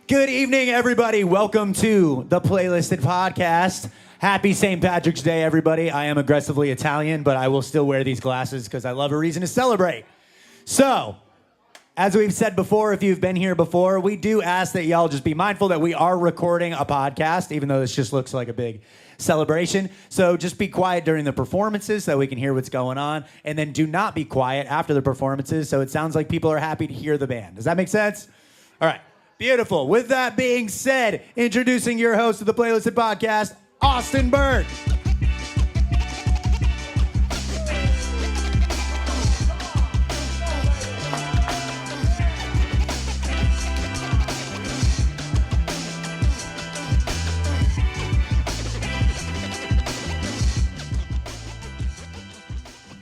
Good evening, everybody. Welcome to the Playlisted Podcast. Happy St. Patrick's Day, everybody. I am aggressively Italian, but I will still wear these glasses because I love a reason to celebrate. So, as we've said before, if you've been here before, we do ask that y'all just be mindful that we are recording a podcast, even though this just looks like a big celebration. So just be quiet during the performances so we can hear what's going on. And then do not be quiet after the performances so it sounds like people are happy to hear the band. Does that make sense? All right. Beautiful. With that being said, introducing your host of the Playlisted Podcast, Austin Burke.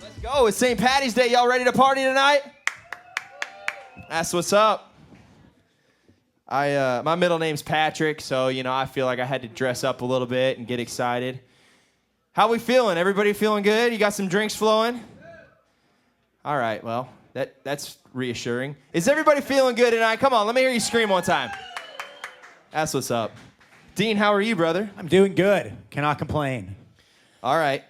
Let's go. It's St. Patty's Day. Y'all ready to party tonight? That's what's up. My middle name's Patrick, so, I feel like I had to dress up a little bit and get excited. How we feeling? Everybody feeling good? You got some drinks flowing? All right, well, that's reassuring. Is everybody feeling good tonight? Come on, let me hear you scream one time. That's what's up. Dean, how are you, brother? I'm doing good. Cannot complain. All right.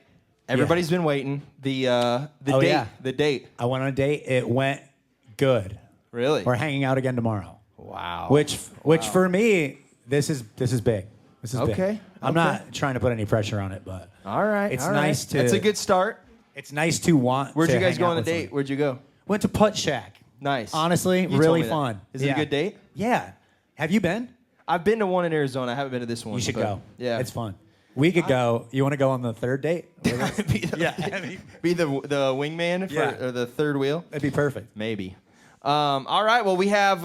Everybody's been waiting. The date. I went on a date. It went good. Really? We're hanging out again tomorrow. Wow. Which for me, this is big. This is big. Okay. I'm not trying to put any pressure on it, but All right. it's all nice right. to. That's a good start. It's nice to want. Where'd to you guys hang go out on the with date? someone. Where'd you go? Went to Putt Shack. Nice. Honestly, You told really me that. fun. Is it a good date? Yeah. Have you been? I've been to one in Arizona. I haven't been to this one. You should but, go. Yeah. It's fun. We could go. You want to go on the third date? be the wingman for the third wheel. That'd be perfect. Maybe. All right. Well, we have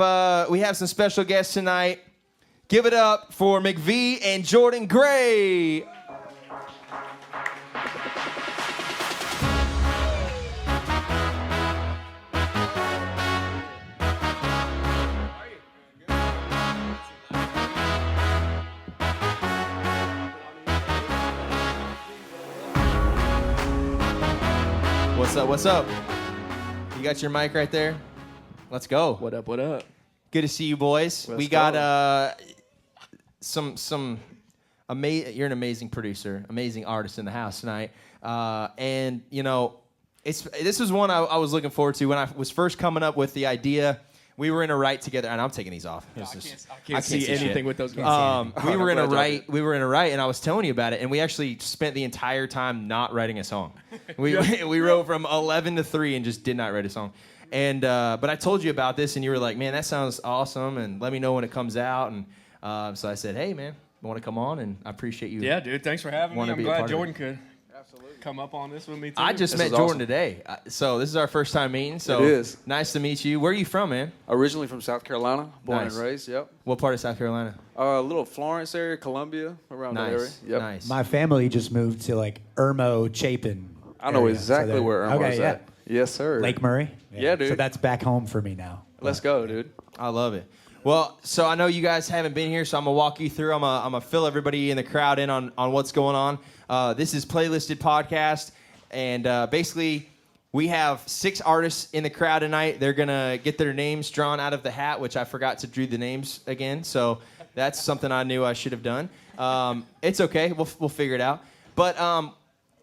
some special guests tonight. Give it up for McV and Jordan Gray. What's up? You got your mic right there? Let's go. What up? Good to see you, boys. We got you're an amazing producer, amazing artist in the house tonight. And this was one I was looking forward to when I was first coming up with the idea. We were in a write together, and I'm taking these off. I can't see anything shit. with those guys. We were in a write, and I was telling you about it, and we actually spent the entire time not writing a song. We wrote from 11 to 3 and just did not write a song. And but I told you about this, and you were like, "Man, that sounds awesome," and let me know when it comes out. And so I said, "Hey, man, I want to come on?" And I appreciate you. Yeah, dude, thanks for having me. I'm be a glad part of Jordan could come up on this with me too. I just met Jordan today, so this is our first time meeting. So it is. Nice to meet you. Where are you from, man? Originally from South Carolina, born Nice. and raised. Yep. What part of South Carolina? A little Florence area, Columbia, around that area. Nice, Yep. nice. My family just moved to like Irmo, Chapin. I know area. exactly they're- where Irma is yeah. at. Yes, sir. Lake Murray. Yeah, dude. So that's back home for me now. Let's go, dude. I love it. Well, so I know you guys haven't been here, so I'm going to walk you through. I'm going to fill everybody in the crowd in on what's going on. This is Playlisted Podcast, and basically we have 6 artists in the crowd tonight. They're going to get their names drawn out of the hat, which I forgot to do the names again, so that's something I knew I should have done. It's okay. We'll figure it out. But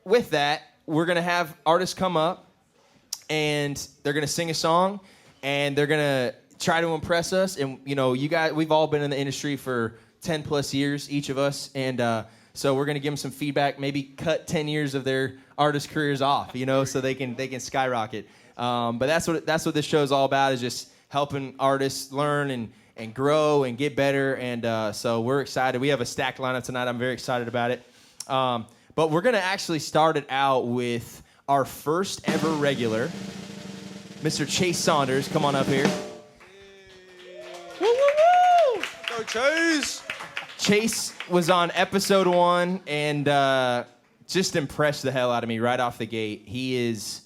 with that, we're going to have artists come up, and they're going to sing a song, and they're going to try to impress us. And, you guys, we've all been in the industry for 10 plus years, each of us. And so we're going to give them some feedback, maybe cut 10 years of their artist careers off, so they can skyrocket. But that's what this show is all about, is just helping artists learn and grow and get better. And so we're excited. We have a stacked lineup tonight. I'm very excited about it. But we're going to actually start it out with our first ever regular, Mr. Chace Saunders. Come on up here. Woo, woo, woo! Go Chase! Chace was on episode 1 and just impressed the hell out of me right off the gate. He is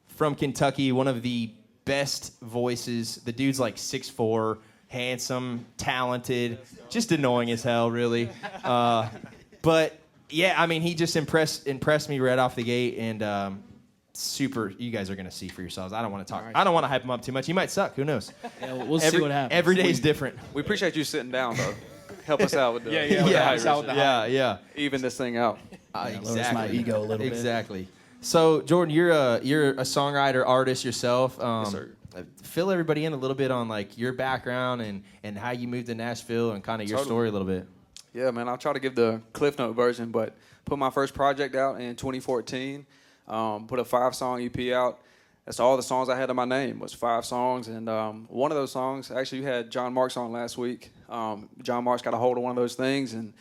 from Kentucky, one of the best voices. The dude's like 6'4", handsome, talented, just annoying as hell, really. But yeah, I mean, he just impressed me right off the gate, and super. You guys are gonna see for yourselves. I don't want to talk. Nice. I don't want to hype him up too much. He might suck. Who knows? Yeah, we'll see what happens. Every day is different. We appreciate you sitting down, though. Help us out with the Yeah. even this thing out. lowers my ego a little bit. Exactly. So Jordan, you're a songwriter, artist yourself. Yes, sir. Fill everybody in a little bit on like your background and how you moved to Nashville and kind of your story a little bit. Yeah, man, I'll try to give the Cliff Note version, but put my first project out in 2014. Put a 5-song EP out. That's all the songs I had in my name was 5 songs, and one of those songs, actually, you had John Marks on last week. John Marks got a hold of one of those things, and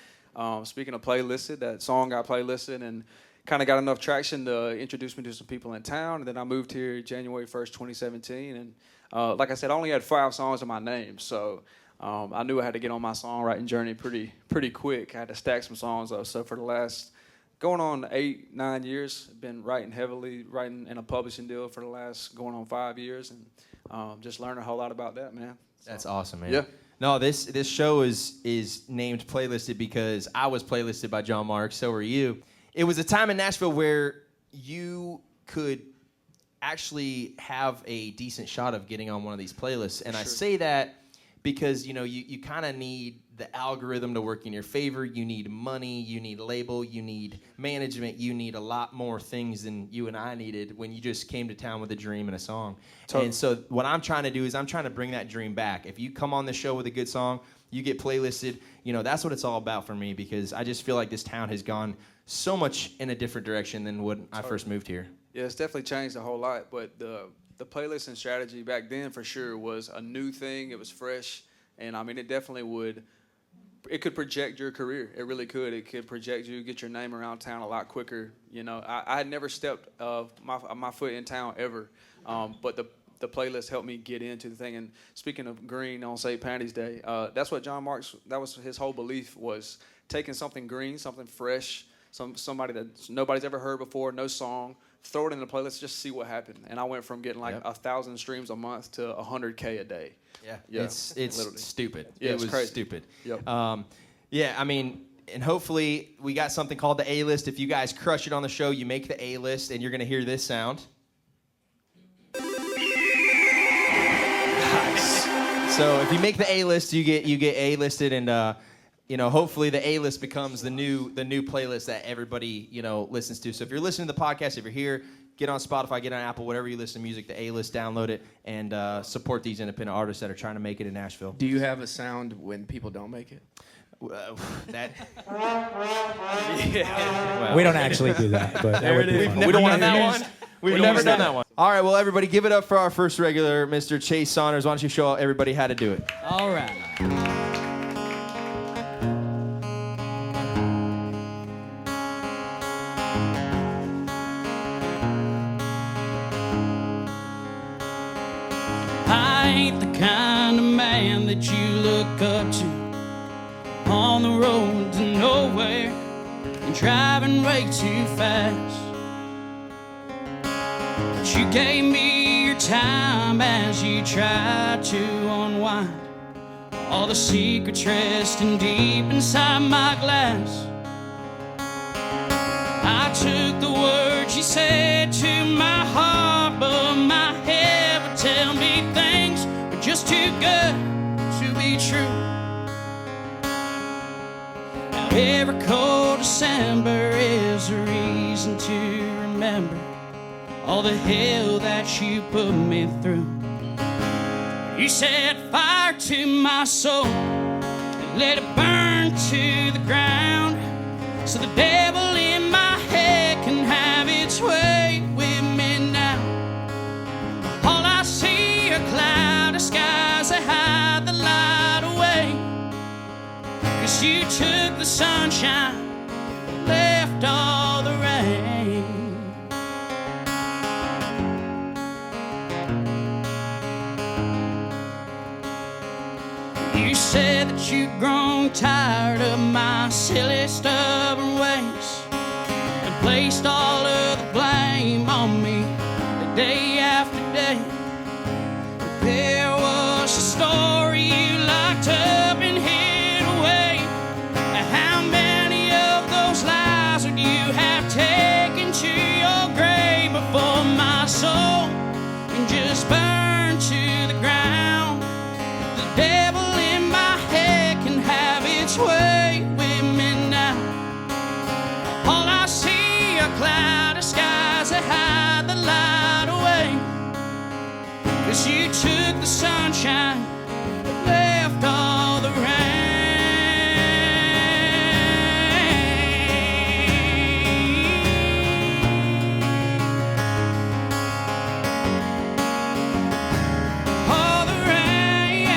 speaking of playlisted, that song got playlisted and kind of got enough traction to introduce me to some people in town. And then I moved here January 1st, 2017, and like I said, I only had 5 songs in my name, so I knew I had to get on my songwriting journey pretty quick. I had to stack some songs up. So for the last going on 8-9 years, been writing in a publishing deal for the last going on 5 years, and just learned a whole lot about that, man. So, That's awesome, man. Yeah. No, this show is named Playlisted because I was playlisted by John Marks. So were you. It was a time in Nashville where you could actually have a decent shot of getting on one of these playlists, and I say that because you kind of need the algorithm to work in your favor. You need money, you need label, you need management, you need a lot more things than you and I needed when you just came to town with a dream and a song. Totally. And so what I'm trying to do is I'm trying to bring that dream back. If you come on the show with a good song, you get playlisted, that's what it's all about for me, because I just feel like this town has gone so much in a different direction than when I first moved here. Yeah, it's definitely changed a whole lot, but the playlisting strategy back then for sure was a new thing. It was fresh, and I mean it definitely it could project your career. It really could. It could project you, get your name around town a lot quicker. I had never stepped my foot in town ever, but the playlist helped me get into the thing. And speaking of green on St. Patty's Day, that's what John Marks, that was his whole belief, was taking something green, something fresh, somebody that nobody's ever heard before, no song, throw it in the playlist, just see what happened. And I went from getting 1,000 streams a month to 100K a day. Yeah. It's literally stupid. Yeah, it it's was crazy. Stupid. Yep. I mean, and hopefully we got something called the A-list. If you guys crush it on the show, you make the A-list, and you're going to hear this sound. Nice. So if you make the A-list, you get A-listed, and hopefully the A-list becomes the new playlist that everybody listens to. So if you're listening to the podcast, if you're here, get on Spotify, get on Apple, whatever you listen to music, the A-list, download it, and support these independent artists that are trying to make it in Nashville. Do you have a sound when people don't make it? That. We don't actually do that, but There it is. We don't want that one. We've never done that one. All right, well, everybody, give it up for our first regular, Mr. Chace Saunders. Why don't you show everybody how to do it? All right. I ain't the kind of man that you look up to on the road to nowhere and driving way too fast. But you gave me your time as you tried to unwind all the secrets resting deep inside my glass. I took the words you said to my heart, but my head would tell me things were just too good to be true. Now every cold December is a reason to remember all the hell that you put me through. You set fire to my soul and let it burn to the ground, so the devil in my head can have its way with me now. All I see are cloudy skies that hide the light away, 'cause you took the sunshine, left all the rain. You said that you'd grown tired of my silly, stubborn ways and placed all of the blame on me day after day. But there was a story you locked up and hid away. How many of those lies would you have taken to your grave before 'Cause you took the sunshine, but left all the rain. All the rain.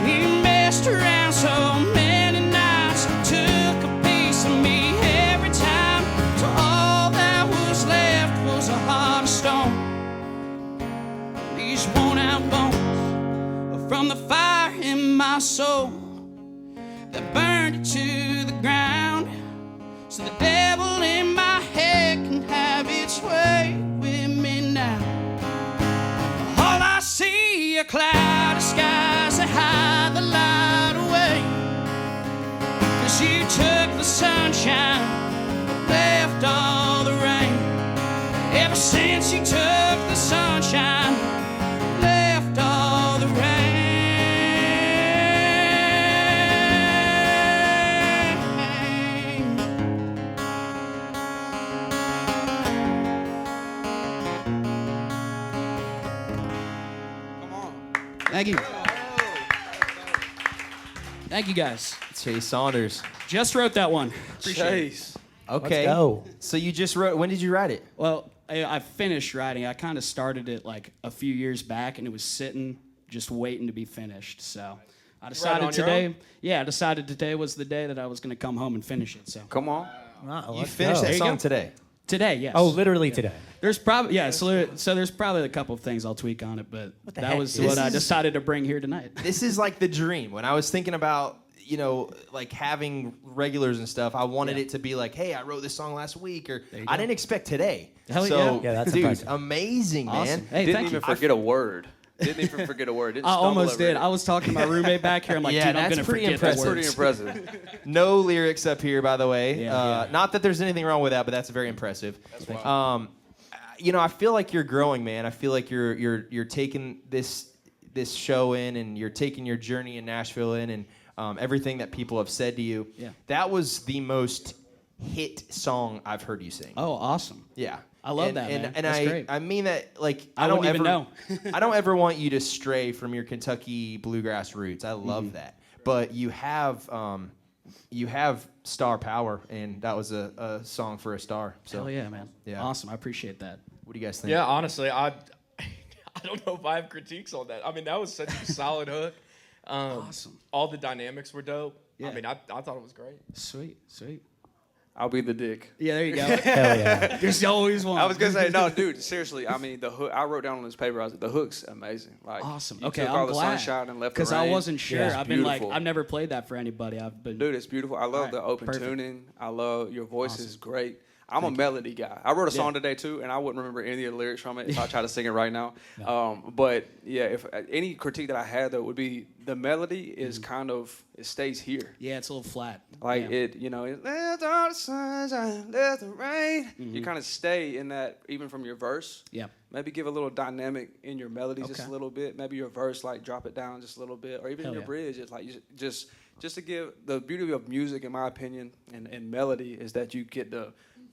You messed around so many nights, took a piece of me every time, till all that was left was a heart of stone. These worn out bones from the fire in my soul that burned it to the ground, so the devil in my head can have its way with me now. All I see are cloudy skies that hide the light away. 'Cause you took the sunshine, but left all the rain. Ever since you took the sunshine, left all the rain. Come on. Thank you. Thank you, guys. Chace Saunders. Just wrote that one. Appreciate it. Chase. Okay. Let's go. So you just wrote. When did you write it? Well, I finished writing. I kind of started it like a few years back, and it was sitting, just waiting to be finished. So I decided on your today. own? Yeah, I decided today was the day that I was going to come home and finish it. So Come on. Wow, You let's finished go. that you song go. today. today, yes. Oh, literally today. There's probably so there's probably a couple of things I'll tweak on it, but the that heck, was dude? what I This is- decided to bring here tonight. This is like the dream. When I was thinking about, like having regulars and stuff, I wanted Yeah. it to be like, hey, I wrote this song last week, or you I go. didn't expect today. Hell so, yeah. Yeah, that's dude, impressive. amazing, Awesome. man. Hey, Didn't thank even you. forget a word. Didn't even forget a word. Didn't I stumble almost over did. it. I was talking to my roommate back here. I'm like, Yeah, dude, I'm that's gonna pretty forget the impressive. words. Pretty impressive. No lyrics up here, by the way. Yeah. Not that there's anything wrong with that, but that's very impressive. I feel like you're growing, man. I feel like you're taking this show in, and you're taking your journey in Nashville in, and everything that people have said to you. Yeah. That was the most hit song I've heard you sing. Oh, awesome. Yeah. I love and, that, and, man. And That's I, great. I mean that, like, I don't wouldn't ever even know. I don't ever want you to stray from your Kentucky bluegrass roots. I love Mm-hmm. that. But you have star power, and that was a song for a star. So Hell yeah, man. Yeah. Awesome. I appreciate that. what do you guys think? Yeah, honestly, I don't know if I have critiques on that. I mean, that was such a solid hook. Awesome. All the dynamics were dope. Yeah. I mean, I thought it was great. Sweet. I'll be the dick. Yeah, there you go. Hell yeah. There's always one. I was gonna say no, dude. Seriously, I mean the hook. I wrote down on this paper. The hook's amazing. Like Awesome. You Okay, took I'm all the glad. sunshine and left the Because rain. I wasn't sure. Yeah, it's I've been like, beautiful. I've never played that for anybody. I've been. Dude, it's beautiful. I love Alright, the open perfect. tuning. I love your voice is great. I'm a melody guy. I wrote a song today too, and I wouldn't remember any of the lyrics from it if I tried to sing it right now. But yeah, if any critique that I had though would be the melody is kind of it stays here. Yeah, it's a little flat. Like yeah. it let all the sunshine, let the rain. You kind of stay in that even from your verse. Yeah. Maybe give a little dynamic in your melody just Okay. a little bit. Maybe your verse like drop it down just a little bit, or even Hell in your yeah. bridge. It's like just to give the beauty of music, in my opinion, and melody is that you get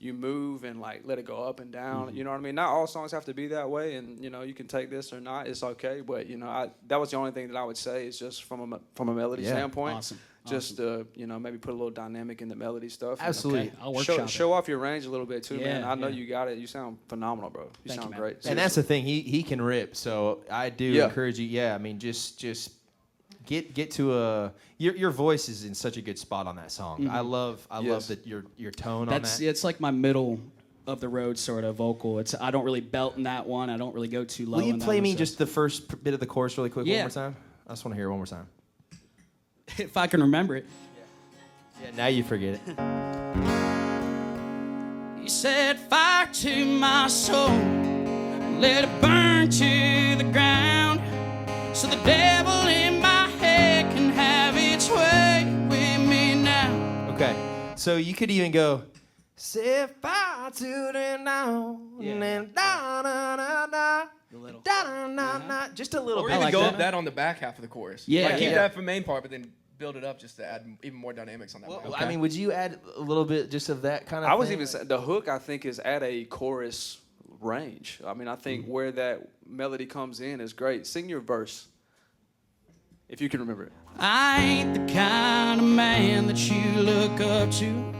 you move and like let it go up and down. You know what I mean? Not all songs have to be that way, and you can take this or not. It's okay, but that was the only thing that I would say is just from a melody Yeah. standpoint. Awesome. Just maybe put a little dynamic in the melody stuff. Absolutely. Okay, I'll workshop it. Show off your range a little bit too, man. Yeah, I know yeah. you got it. You sound phenomenal, bro. You Thank you, sound man. great. And that's the thing. He can rip. So I do Yeah. encourage you. Yeah, I mean, just get to your voice is in such a good spot on that song. I love Yes. that your tone That's on that. it's like my middle of the road sort of vocal. I don't really belt in that one. I don't really go too low. Will you in that play one, me so- just the first bit of the chorus really quick one Yeah. more time? I just want to hear it one more time. if I can remember it. Yeah, now you forget it. You set fire to my soul, let it burn to the ground, so the devil in my head can have its way with me now. Okay, so you could even go, set fire to the now, and then da da da da. Da, da, da, da, just a little Or bit. even like go that. up that on the back half of the chorus. Yeah, Like keep yeah. that for the main part, but then build it up just to add even more dynamics on that. Well, mic. I mean, would you add a little bit just of that kind of I was thing? even saying the hook, I think, is at a chorus range. I mean, I think where that melody comes in is great. Sing your verse, if you can remember it. I ain't the kind of man that you look up to.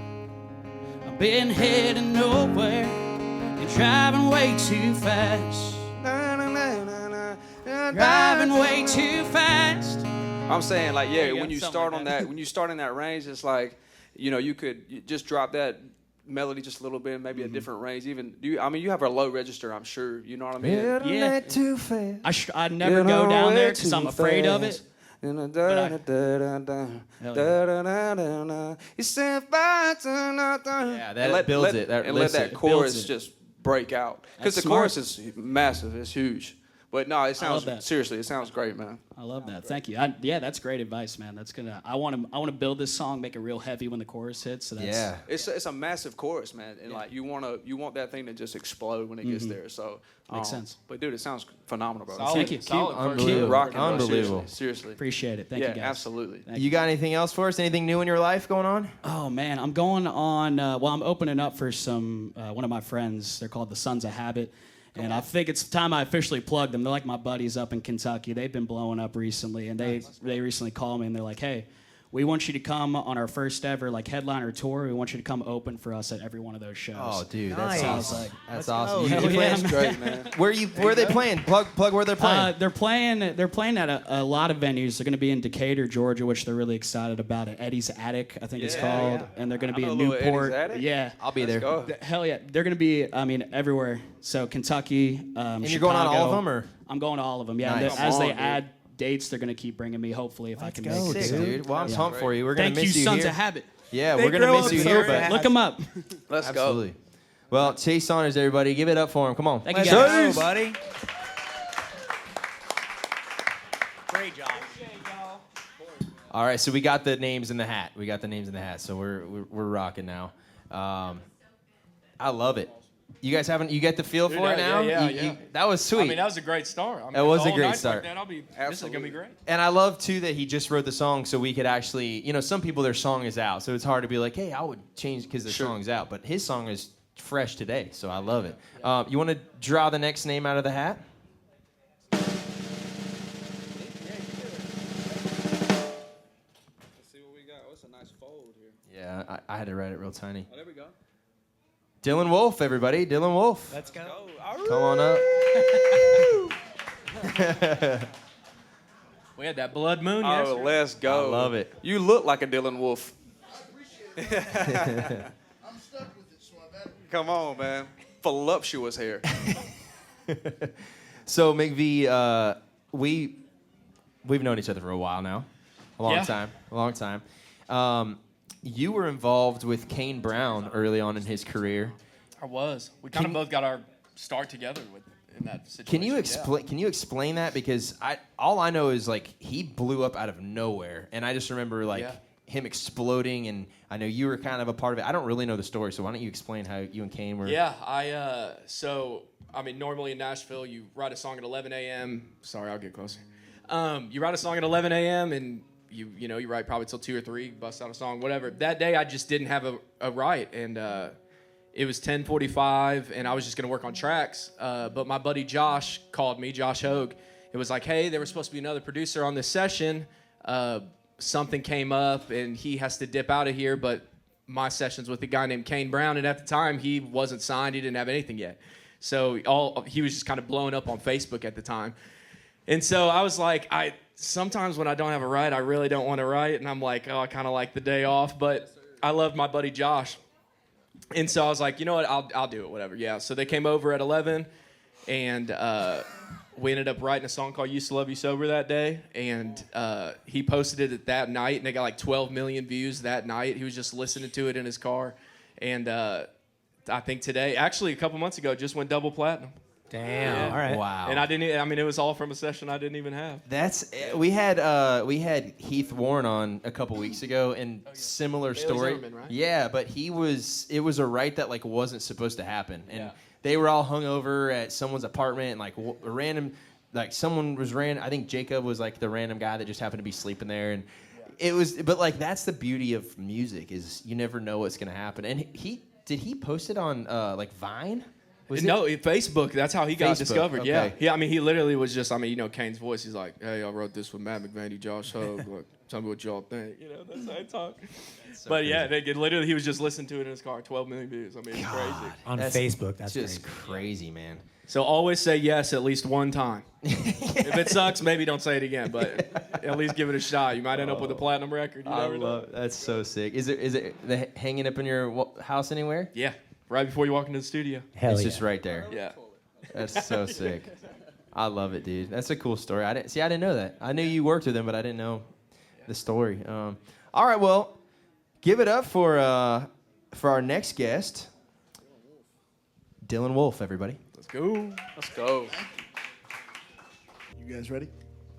I've been heading nowhere and driving way too fast. Driving way too fast. I'm saying, like, yeah, go, when you something start like on that. that, when you start in that range, it's like, you could just drop that melody just a little bit, maybe a different range. Even you have a low register, I'm sure. You know what I mean? Yeah. Too fast. I never go down there because I'm afraid of it. Yeah, Yeah, that builds it. That and let lifts that it. chorus Builds it. just break out. Because That's the chorus is massive. It's huge. But no, it sounds that. seriously. It sounds great, man. I love that. Thank you. Yeah, that's great advice, man. That's gonna. I want to build this song, make it real heavy when the chorus hits. So that's, Yeah. It's a massive chorus, man, and like you want that thing to just explode when it gets there. So Makes sense. But dude, it sounds phenomenal, bro. Solid, Thank you. solid first Unbelievable. hook. Rocking, bro. Unbelievable. Seriously. Appreciate it. Thank you, guys. Absolutely. Thank You got anything else for us? Anything new in your life going on? Oh man, I'm going on. I'm opening up for some one of my friends. They're called the Sons of Habit, and I think it's time I officially plug them. They're like my buddies up in Kentucky. They've been blowing up recently, and they recently called me and they're like, "Hey, we want you to come on our first ever like headliner tour. We want you to come open for us at every one of those shows." Oh, dude, Nice. that's I awesome. was like, That's let's awesome. go, You dude. can Yeah, play- man. Great, man. Where are they playing? Plug where they're playing. They're playing at a lot of venues. They're going to be in Decatur, Georgia, which they're really excited about. At Eddie's Attic, I think it's called, and they're going to be I in know a little Newport. Eddie's Attic. Yeah, I'll be Let's there. go. hell yeah, they're going to be. I mean, everywhere. So Kentucky, And you're going on all of them, or? I'm going to all of them. Yeah, Nice. as they Come on, add dates, they're going to keep bringing me. Hopefully, if I can go, make it. Sick, So. dude. Well, I'm pumped for you. We're gonna Thank you, miss you Sons here. of Habit. Yeah, They we're gonna grow miss up you so here, fast. but Look them up. Let's absolutely. Well, Chace Saunders, everybody, give it up for him. Come on. Thank you, Let's guys. go, buddy. Great job. All right, so we got the names in the hat. So we're rocking now. I love it. You guys haven't? You get the feel for it now? Yeah. That was sweet. I mean, that was a great start. I mean, That was the a whole great night's start. Like that, this is gonna be great. And I love too that he just wrote the song so we could actually, some people their song is out, so it's hard to be like, hey, I would change because the song's out, but his song is fresh today, so I love it. You want to draw the next name out of the hat? Let's see what we got. Oh, it's a nice fold here. Yeah, I had to write it real tiny. Oh, there we go. Dylan Wolff, everybody. Dylan Wolff. Let's go. Come on up. We had that blood moon Oh, yesterday. let's go. I love it. You look like a Dylan Wolff. I'm stuck with it, so I better. Come on, man. Voluptuous hair. So McV, we've known each other for a while now, a long time. You were involved with Kane Brown early on in his career. I was. We kind of both got our start together in that situation. Can you yeah. explain? Can you explain that? Because all I know is like he blew up out of nowhere, and I just remember him exploding, and I know you were kind of a part of it. I don't really know the story, so why don't you explain how you and Kane were? Yeah, normally in Nashville, you write a song at 11 a.m. Sorry, I'll get closer. You write a song at 11 a.m. and you write probably till 2 or 3, bust out a song, whatever. That day, I just didn't have a write, and it was 10:45, and I was just gonna work on tracks. But my buddy Josh called me, Josh Hogue. It was like, hey, there was supposed to be another producer on this session. Something came up, and he has to dip out of here, but my session's with a guy named Kane Brown, and at the time, he wasn't signed. He didn't have anything yet. So he was just kind of blowing up on Facebook at the time. And so I was like, sometimes when I don't have a write, I really don't want to write, and I'm like, I kind of like the day off, but I love my buddy Josh. And so I was like, you know what, I'll do it, whatever. Yeah, so they came over at 11, and we ended up writing a song called Used to Love You Sober that day, and he posted it that night, and it got like 12 million views that night. He was just listening to it in his car, and I think today, actually a couple months ago, just went double platinum. Damn. All right. Wow. And it was all from a session I didn't even have. We had Heath Warren on a couple weeks ago, and similar story. Zimmerman, right? Yeah, but it was a write that like wasn't supposed to happen, and they were all hung over at someone's apartment, and like a random, like someone was I think Jacob was like the random guy that just happened to be sleeping there, and it was, but like that's the beauty of music is you never know what's gonna happen. And did he post it on like Vine? Facebook. That's how he got Facebook, discovered. okay. Yeah. I mean, he literally was just. I mean, you know, Kane's voice. He's like, "Hey, I wrote this with Matt McVandy, Josh Hug. Like, tell me what y'all think." You know, that's how I talk. So but crazy. yeah, literally, he was just listening to it in his car. 12 million views. I mean, it's crazy. On Facebook, that's just crazy. crazy, man. So always say yes at least one time. If it sucks, maybe don't say it again, but at least give it a shot. You might end up with a platinum record. You never know. That's so sick. Is it hanging up in your house anywhere? Yeah, right before you walk into the studio. Hell It's yeah. just right there. Yeah. That's so sick. I love it, dude. That's a cool story. I didn't know that. I knew you worked with him, but I didn't know the story. All right, well, give it up for our next guest, Dylan Wolff, everybody. Let's go. Let's go. You guys ready?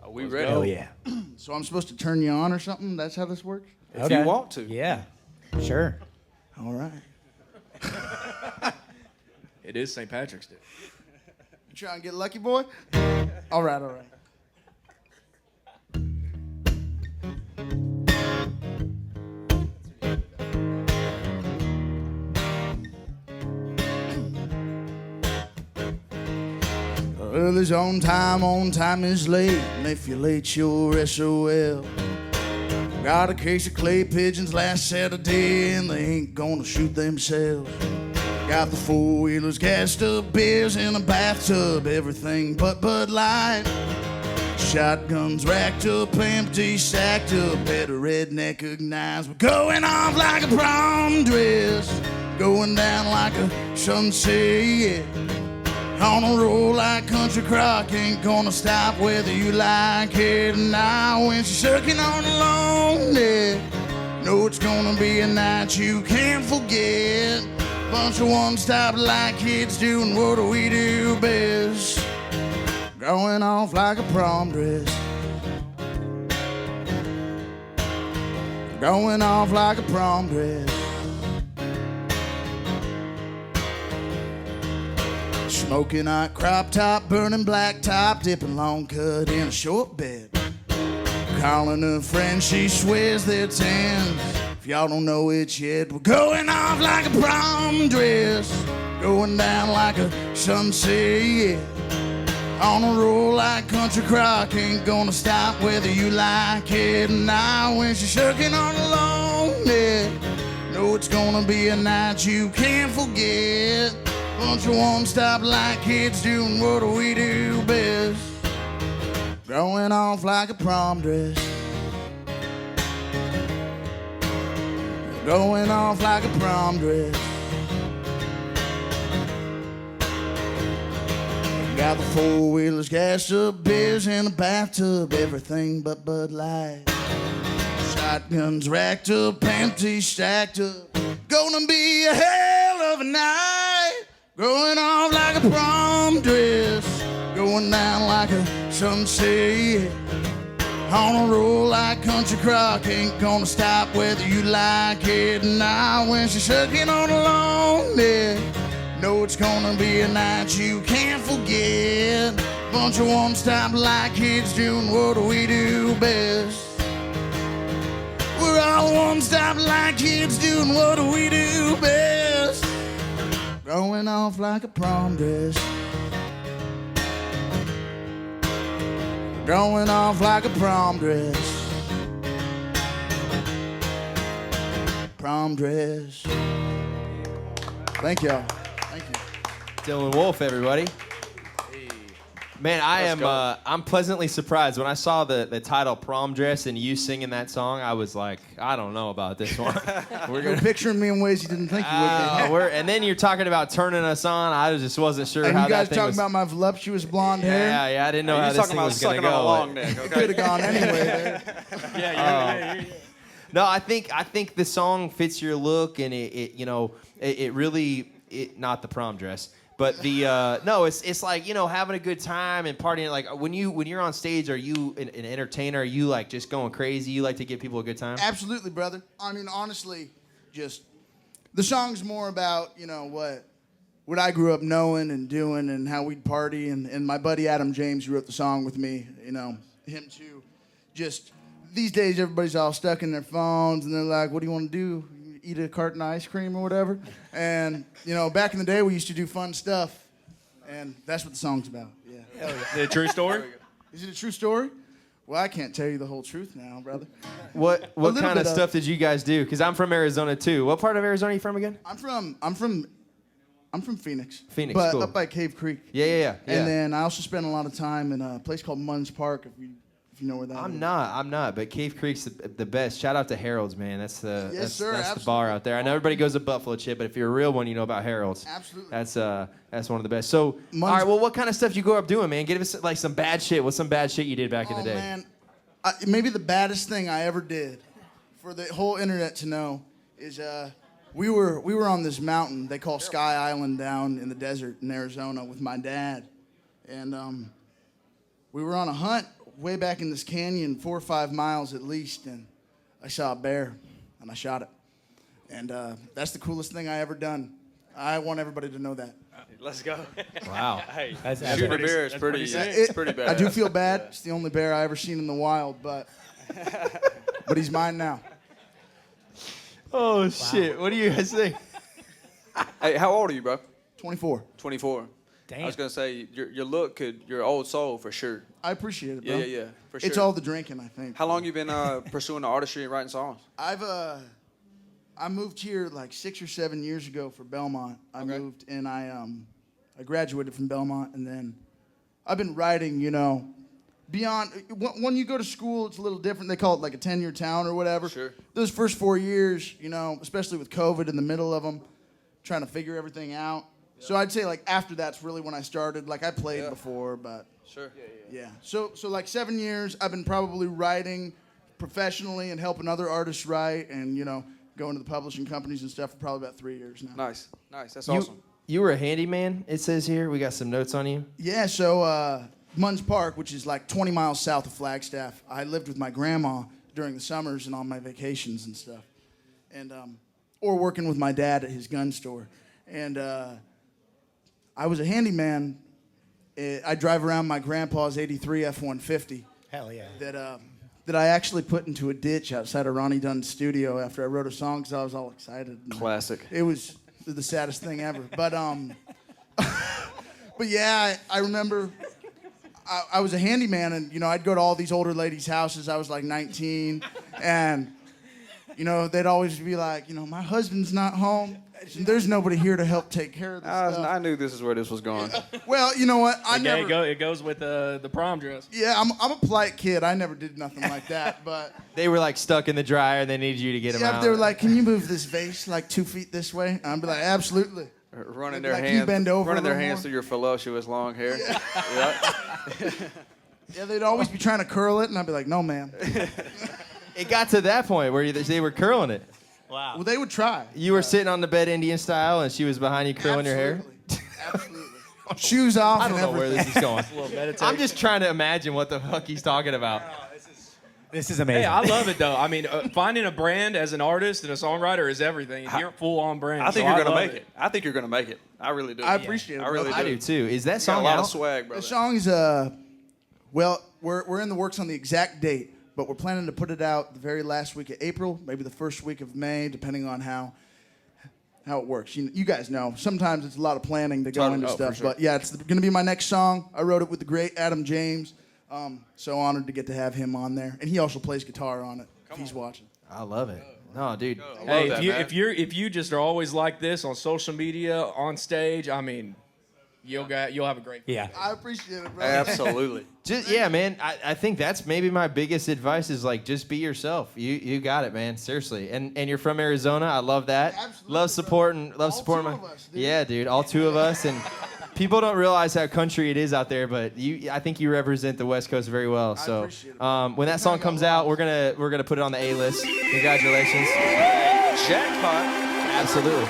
Are we ready? Hell yeah. So I'm supposed to turn you on or something? That's how this works? If you want to. Yeah. Sure. All right. It is St. Patrick's Day. You trying to get lucky, boy? All right. Early's on time is late, and if you're late, you're SOL. Got a case of clay pigeons last Saturday, and they ain't gonna shoot themselves. Got the four-wheelers, gassed up beers in a bathtub, everything but Bud Light. Shotguns racked up, empty, stacked up, better redneck recognize. We're going off like a prom dress, going down like a sunset. On a roll like country crock, ain't gonna stop whether you like it or not. When she's sucking on a long neck, know it's gonna be a night you can't forget. Bunch of one-stop like kids doing what we do best. Going off like a prom dress. Going off like a prom dress. Smoking hot crop top, burning black top, dipping long cut in a short bed. Calling a friend, she swears they're 10. If y'all don't know it yet, we're going off like a prom dress, going down like a sunset. On a roll like country crock, ain't gonna stop whether you like it or not. When she's shucking on a long neck, know it's gonna be a night you can't forget. Bunch of one-stop like kids doing what we do best. Going off like a prom dress. Going off like a prom dress. Got the four-wheelers, gassed up, beers in a bathtub, everything but Bud Light. Shotguns racked up, empty, stacked up. Gonna be a hell of a night. Going off like a prom dress, going down like a sunset. On a roll like country crock, ain't gonna stop whether you like it or not. When she's sucking on a long neck, know it's gonna be a night you can't forget. Bunch of one-stop like kids doing what we do best. We're all one-stop like kids doing what we do best. Going off like a prom dress. Going off like a prom dress. Prom dress. Thank y'all. Thank you. Dylan Wolff, everybody. Man, I'm pleasantly surprised. When I saw the title Prom Dress and you singing that song, I was like, I don't know about this one. You're picturing me in ways you didn't think you would be. And then you're talking about turning us on. I just wasn't sure And how you guys that thing talking was. about my voluptuous blonde hair? Yeah, I didn't know how You're this talking thing about was going to sucking on a go. long neck, okay? Could have gone anyway there. Yeah. No, I think the song fits your look, and it really not the prom dress. But it's like, having a good time and partying. Like when you're on stage, are you an entertainer? Are you like just going crazy? You like to give people a good time? Absolutely, brother. I mean, honestly, just the song's more about, what I grew up knowing and doing and how we'd party. And my buddy Adam James, who wrote the song with me, him too. Just these days everybody's all stuck in their phones, and they're like, "What do you want to do? Eat a carton of ice cream or whatever?" And back in the day, we used to do fun stuff, and that's what the song's about. Yeah. Is it a true story? Is it a true story? Well, I can't tell you the whole truth now, brother. What little kind bit of stuff did you guys do? Because I'm from Arizona too. What part of Arizona are you from again? I'm from Phoenix. Phoenix, but cool. up by Cave Creek. Yeah. And then I also spent a lot of time in a place called Munns Park, if you know where that is. I'm not. But Cave Creek's the best. Shout out to Harold's, man. That's the Yes, sir, that's the absolutely. bar out there. I know everybody goes to Buffalo Chip, but if you're a real one, you know about Harold's. Absolutely. That's one of the best. So, Munns- all right. Well, what kind of stuff did you grow up doing, man? Give us like some bad shit. What's some bad shit you did back in the day? Man, maybe the baddest thing I ever did, for the whole internet to know, is we were on this mountain they call Sky Island down in the desert in Arizona with my dad, and we were on a hunt way back in this canyon, 4 or 5 miles at least, and I saw a bear, and I shot it, and that's the coolest thing I ever done. I want everybody to know that. Let's go. Wow. Hey, That's shooting a bear is pretty It- bad. I do feel bad. It's the only bear I ever seen in the wild, but he's mine now. Oh shit! What do you guys think? Hey, how old are you, bro? 24. 24. Damn. I was gonna say your look could your old soul for sure. I appreciate it, bro. Yeah, for sure. It's all the drinking, I think. How long you been pursuing the artistry and writing songs? I moved here like 6 or 7 years ago for Belmont. I moved and I graduated from Belmont, and then I've been writing, beyond. When you go to school, it's a little different. They call it like a 10-year town or whatever. Sure. Those first 4 years, especially with COVID in the middle of them, trying to figure everything out. Yeah. So I'd say like after that's really when I started. Like I played before, but Sure. yeah. So like 7 years, I've been probably writing professionally and helping other artists write, and going to the publishing companies and stuff for probably about 3 years now. Nice. That's awesome. You were a handyman. It says here. We got some notes on you. Yeah. So Munns Park, which is like 20 miles south of Flagstaff, I lived with my grandma during the summers and on my vacations and stuff, and or working with my dad at his gun store, and I was a handyman. I drive around my grandpa's '83 F-150. Hell yeah. That I actually put into a ditch outside of Ronnie Dunn's studio after I wrote a song because I was all excited. Classic. It was the saddest thing ever. But but yeah, I remember I was a handyman, and I'd go to all these older ladies' houses. I was like 19, and they'd always be like, my husband's not home. There's nobody here to help take care of this stuff. I knew this is where this was going. Well, you know what? It goes with the prom dress. Yeah, I'm a polite kid. I never did nothing like that, but. They were like stuck in the dryer. They needed you to get them Yeah, out. they were like, "Can you move this vase like 2 feet this way?" And I'd be like, "Absolutely." Running Like, their "Can you hands, bend over a running their little hands more?" through your voluptuous long hair. Yeah. Yeah, they'd always be trying to curl it, and I'd be like, "No, ma'am." It got to that point where they were curling it. Wow. Well, they would try. You were sitting on the bed Indian style, and she was behind you curling your hair. Absolutely. Shoes off I and don't know where everything. this is going. A little meditation. I'm just trying to imagine what the fuck he's talking about. This is amazing. Hey, I love it though. I mean, finding a brand as an artist and a songwriter is everything. You're full on brand. I think so you're gonna love make it. I think you're gonna make it. I really do. I appreciate it. I really I do too. Is that Got a song lot out? of swag, brother. The song's well, we're in the works on the exact date, but we're planning to put it out the very last week of April, maybe the first week of May, depending on how it works. You guys know, sometimes it's a lot of planning to go Totally. into Oh, for stuff, sure. but yeah, it's going to be my next song. I wrote it with the great Adam James. So honored to get to have him on there, and he also plays guitar on it. If he's watching. I love it. No, dude. Hey, that, man. if you just are always like this on social media, on stage, I mean, you'll have a great. Yeah. I appreciate it, bro. Absolutely. Yeah, man. I think that's maybe my biggest advice is like just be yourself. You got it, man. Seriously. And you're from Arizona. I love that. Absolutely, Love supporting. Love All supporting two my. of us, dude. Yeah, dude. All two of us. And people don't realize how country it is out there, but I think you represent the West Coast very well. So appreciate it, when that song comes out, we're gonna put it on the A list. Congratulations. Jackpot. Absolutely.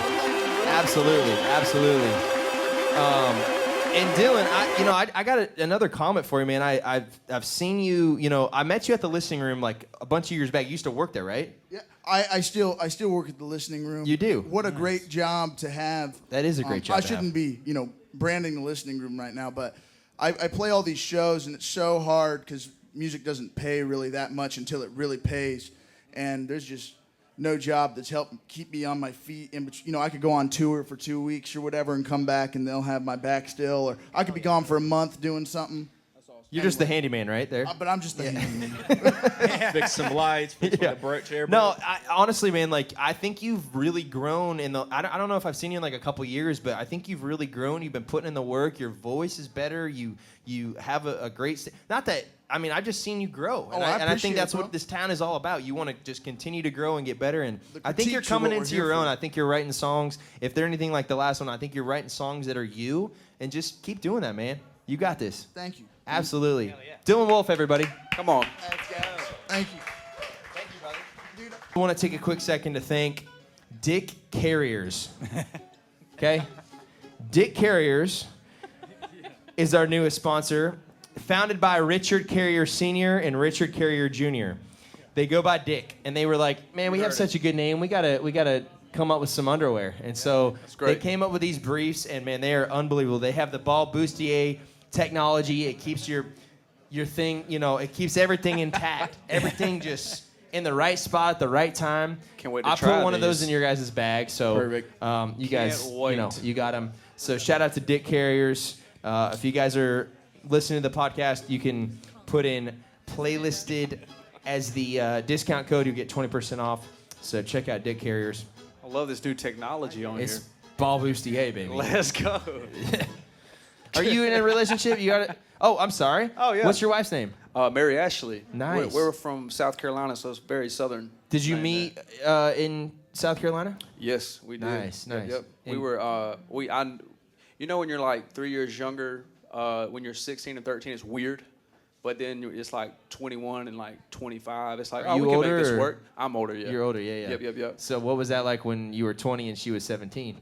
And Dylan, I got another comment for you, man. I've seen you. I met you at the listening room like a bunch of years back. You used to work there, right? Yeah, I still work at the listening room. You do? What a great job to have. That is a great job I to shouldn't be, branding the listening room right now, but I play all these shows, and it's so hard because music doesn't pay really that much until it really pays, and there's just no job that's helped keep me on my feet. I could go on tour for 2 weeks or whatever and come back and they'll have my back still, or I could be gone for a month doing something. You're just the handyman, right there? But I'm just the handyman. Fix some lights, fix the chair. No, honestly, man, like I think you've really grown in the. I don't know if I've seen you in like a couple years, but I think you've really grown. You've been putting in the work. Your voice is better. You have a great. Not that. I mean, I've just seen you grow, and I think that's what this town is all about. You want to just continue to grow and get better, and I think you're coming into your own. I think you're writing songs. If they're anything like the last one, I think you're writing songs that are you, and just keep doing that, man. You got this. Thank you. Absolutely. Yeah. Dylan Wolff, everybody. Come on. Let's go. Thank you. Thank you, brother. Dude, I want to take a quick second to thank DEK Carriers. Okay? DEK Carriers is our newest sponsor, founded by Richard Carrier Sr. and Richard Carrier Jr. They go by DEK, and they were like, man, we have such a good name. We gotta come up with some underwear. And so they came up with these briefs, and man, they are unbelievable. They have the ball bustier technology. It keeps your thing, it keeps everything intact. Everything just in the right spot at the right time. Can't wait to I try put one of these. those in your guys' bag, so Perfect. You guys, Can't wait. you got them. So shout out to DEK Carriers. If you guys are listening to the podcast, you can put in playlisted as the discount code. You get 20% off. So check out DEK Carriers. I love this new technology on It's here. ball bustier, baby. Let's go. Are you in a relationship? You got it. Oh, I'm sorry. Oh, yeah. What's your wife's name? Mary Ashley. Nice. We're from South Carolina, so it's very southern. Did you Like meet in South Carolina? Yes, we did. Nice, Yep, nice. Yep. We And- were. When you're like 3 years younger, when you're 16 and 13, it's weird. But then it's like 21 and like 25. It's like, Are you we can older, make this or- work. I'm older, yeah. You're older, yeah. Yep. So what was that like when you were 20 and she was 17?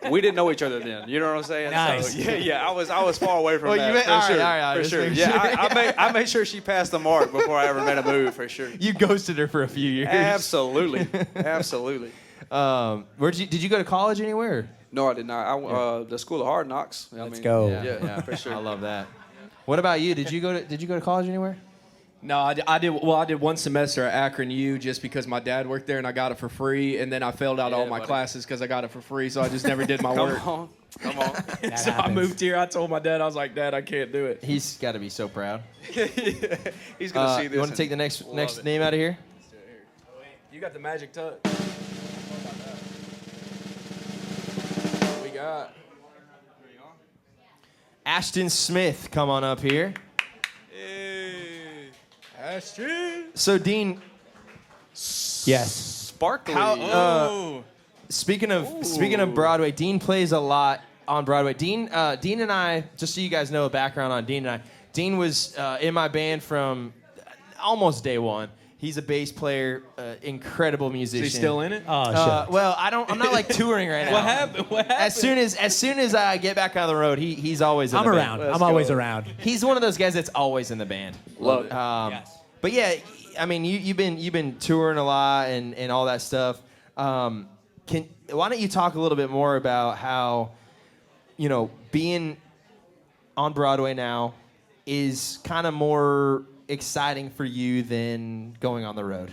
We didn't know each other then. You know what I'm saying? Nice. So, yeah. I was far away from Well, that. you made- for all right, sure. all right, For just sure. make Yeah, sure. I made sure she passed the mark before I ever made a move, for sure. You ghosted her for a few years. Absolutely. Absolutely. Did you go to college anywhere? No, I did not. The School of Hard Knocks. Let's go. Yeah, for sure. I love that. What about you? Did you go to college anywhere? No, I did. Well, I did one semester at Akron U just because my dad worked there and I got it for free. And then I failed out all my buddy. classes because I got it for free. So I just never did my work. Come on. So I moved here. I told my dad, I was like, Dad, I can't do it. He's got to be so proud. He's gonna see this. You want to take the next name out of here? You got the magic touch. We got. Ashton Smith, come on up here. Ashton. So Dean, Yes. Sparkly. speaking of Broadway, Dean plays a lot on Broadway. Dean and I, just so you guys know a background on Dean and I. Dean was in my band from almost day one. He's a bass player, incredible musician. Is he still in it? Oh, shit. Well, I'm not like touring right now. What happened? What happened? As soon as I get back on the road, he's always in I'm the around. band. I'm always around. He's one of those guys that's always in the band. Love it. Yes. But yeah, I mean, you've been touring a lot and all that stuff. Why don't you talk a little bit more about how, being on Broadway now is kind of more exciting for you than going on the road?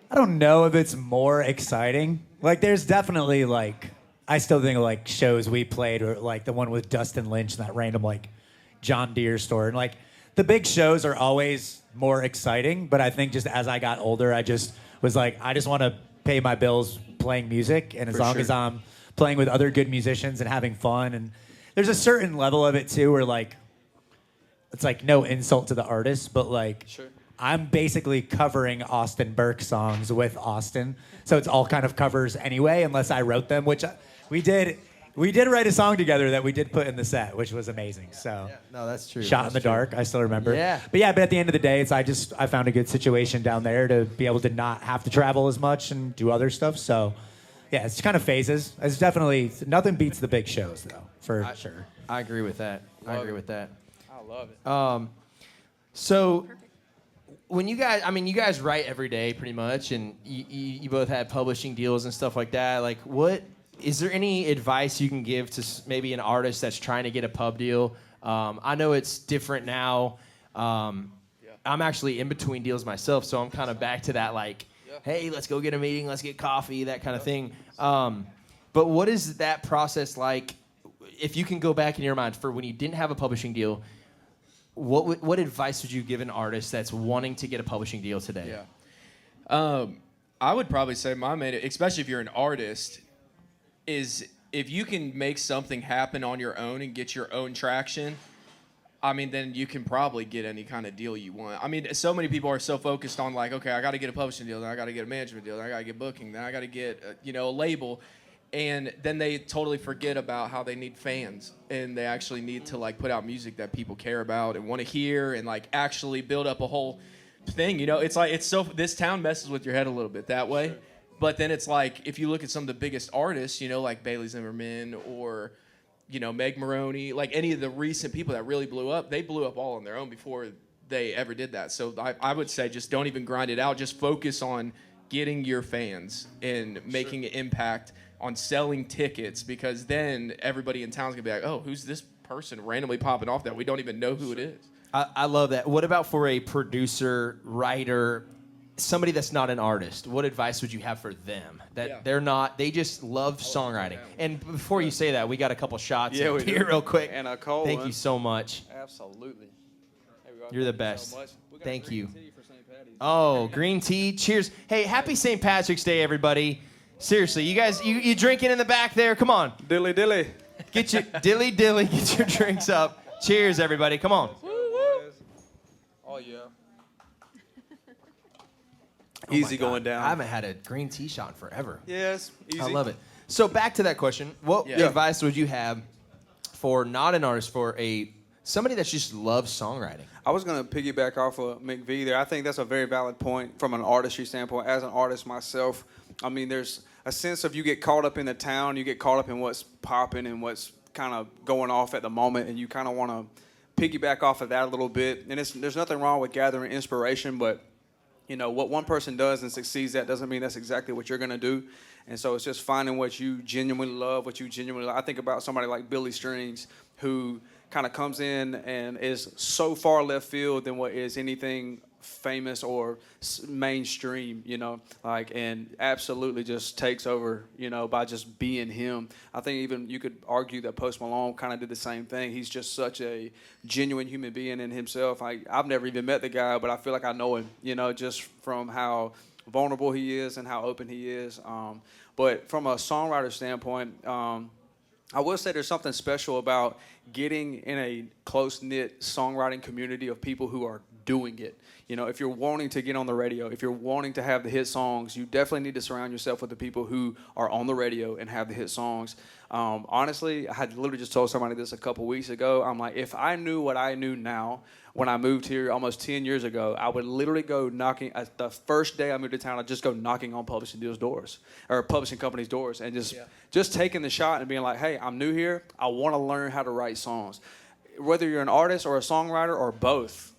I don't know if it's more exciting. Like, there's definitely, like, I still think of, like, shows we played, or, like, the one with Dustin Lynch in that random, like, John Deere store. And, like, the big shows are always more exciting, but I think just as I got older, I just was like, I just want to pay my bills playing music, and as long as I'm playing with other good musicians and having fun, and there's a certain level of it, too, where, like, it's like no insult to the artist, but like I'm basically covering Austin Burke songs with Austin, so it's all kind of covers anyway, unless I wrote them, which we did. We did write a song together that we did put in the set, which was amazing. So No, that's true. Shot in the Dark, I still remember. Yeah. But at the end of the day, it's I found a good situation down there to be able to not have to travel as much and do other stuff. So yeah, it's kind of phases. It's definitely nothing beats the big shows though, for sure. I agree with that. I love it. So when you guys write every day pretty much, and you both had publishing deals and stuff like that. Like, what is there any advice you can give to maybe an artist that's trying to get a pub deal? I know it's different now. I'm actually in between deals myself, so I'm kind of back to that, like, hey, let's go get a meeting, let's get coffee, that kind of thing. But what is that process like, if you can go back in your mind, for when you didn't have a publishing deal, what advice would you give an artist that's wanting to get a publishing deal today? I would probably say my main, especially if you're an artist, is if you can make something happen on your own and get your own traction, I mean, then you can probably get any kind of deal you want. I mean, so many people are so focused on, like, okay, I got to get a publishing deal, then I got to get a management deal, then I got to get booking, then I got to get, a label. And then they totally forget about how they need fans, and they actually need to, like, put out music that people care about and want to hear, and, like, actually build up a whole thing. It's like, this town messes with your head a little bit that way. Sure. But then it's like, if you look at some of the biggest artists, like Bailey Zimmerman or, Meg Maroney, like any of the recent people that really blew up, they blew up all on their own before they ever did that. So I would say just don't even grind it out. Just focus on getting your fans and making an impact on selling tickets, because then everybody in town's gonna be like, oh, who's this person randomly popping off that we don't even know who it is? I love that. What about for a producer, writer, somebody that's not an artist? What advice would you have for them? They just love songwriting. And before you say that, we got a couple shots of beer real quick. And a cold Thank one. you so much. Absolutely. You're the best. So Thank you. Tea for St. Patty's. Oh, green tea. Cheers. Hey, happy St. Patrick's Day, everybody. Seriously, you guys, you drinking in the back there? Come on. Dilly dilly. Get your dilly, get your drinks up. Cheers, everybody. Come on. Oh, yeah. Easy going down. I haven't had a green tea shot in forever. Yes, easy. I love it. So back to that question. What advice would you have for not an artist, for somebody that just loves songwriting? I was going to piggyback off of McV there. I think that's a very valid point from an artistry standpoint. As an artist myself, I mean, there's a sense of you get caught up in the town, you get caught up in what's popping and what's kind of going off at the moment, and you kind of want to piggyback off of that a little bit. And there's nothing wrong with gathering inspiration, but what one person does and succeeds at doesn't mean that's exactly what you're going to do. And so it's just finding what you genuinely love, I think about somebody like Billy Strings, who kind of comes in and is so far left field than what is anything famous or mainstream, and absolutely just takes over, by just being him. I think even you could argue that Post Malone kind of did the same thing. He's just such a genuine human being in himself. I've never even met the guy, but I feel like I know him, just from how vulnerable he is and how open he is. But from a songwriter standpoint, I will say there's something special about getting in a close-knit songwriting community of people who are doing it. If you're wanting to get on the radio, if you're wanting to have the hit songs, you definitely need to surround yourself with the people who are on the radio and have the hit songs. Honestly, I had literally just told somebody this a couple weeks ago. I'm like, if I knew what I knew now when I moved here almost 10 years ago, I would literally go knocking. The first day I moved to town, I'd just go knocking on publishing deals' doors or publishing companies' doors and just taking the shot and being like, hey, I'm new here. I want to learn how to write songs. Whether you're an artist or a songwriter or both,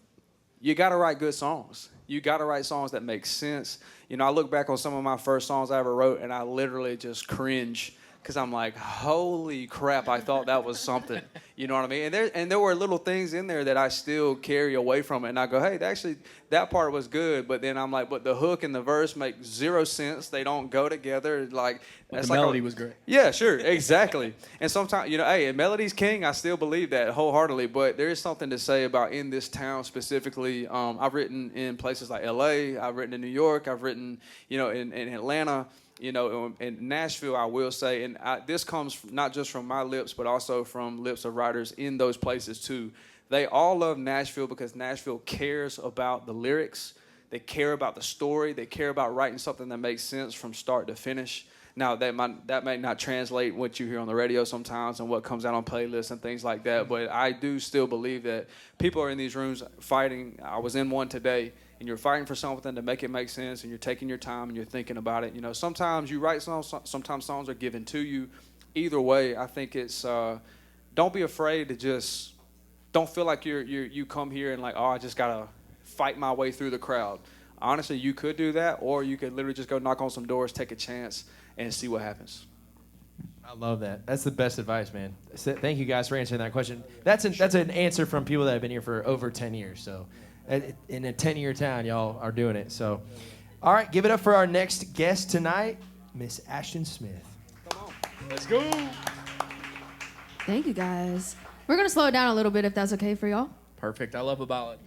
you got to write good songs. You got to write songs that make sense. I look back on some of my first songs I ever wrote, and I literally just cringe because I'm like, holy crap, I thought that was something. You know what I mean? And there were little things in there that I still carry away from it, and I go, hey, actually, that part was good. But then I'm like, but the hook and the verse make zero sense. They don't go together. Like, the melody was great. Yeah, sure, exactly. And sometimes, hey, melody's king. I still believe that wholeheartedly. But there is something to say about in this town specifically. I've written in places like L.A. I've written in New York. I've written, in Atlanta. In Nashville, I will say, and this comes not just from my lips, but also from lips of writers in those places too. They all love Nashville because Nashville cares about the lyrics. They care about the story. They care about writing something that makes sense from start to finish. Now, that may not translate what you hear on the radio sometimes and what comes out on playlists and things like that, but I do still believe that people are in these rooms fighting. I was in one today, and you're fighting for something to make it make sense, and you're taking your time and you're thinking about it. Sometimes you write songs, sometimes songs are given to you. Either way, I think it's don't be afraid to just don't feel like you come here and like, oh, I just gotta fight my way through the crowd. Honestly, you could do that, or you could literally just go knock on some doors, take a chance, and see what happens. I love that. That's the best advice, man. Thank you guys for answering that question. That's an answer from people that have been here for over 10 years. So in a 10-year town, y'all are doing it. So, all right, give it up for our next guest tonight, Miss Ashton Smith. Come on. Let's go. Thank you, guys. We're going to slow it down a little bit if that's okay for y'all. Perfect. I love a ballad.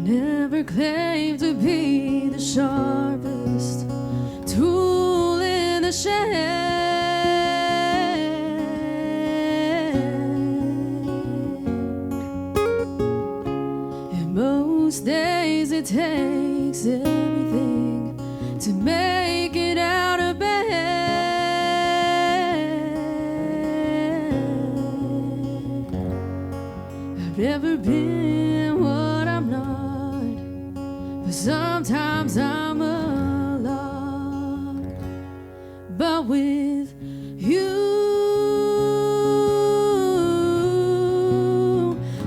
Never claimed to be the sharpest tool in the shed. And most days it takes everything to make it out of bed. I've never been what I'm not, but sometimes I'm a lot. But with you,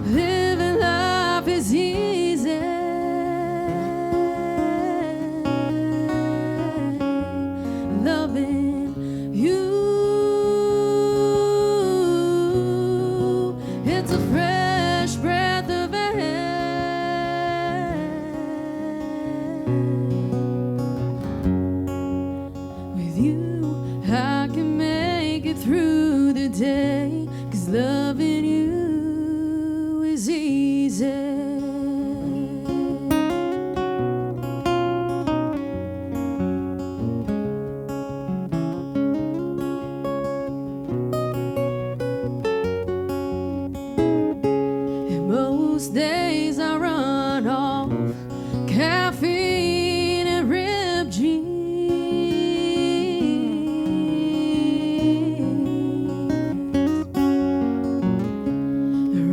living life is easy. Loving you, it's a fresh breath of air. With you, I can make it through the day, 'cause loving you is easy. And most days I run off caffeine and ripped jeans.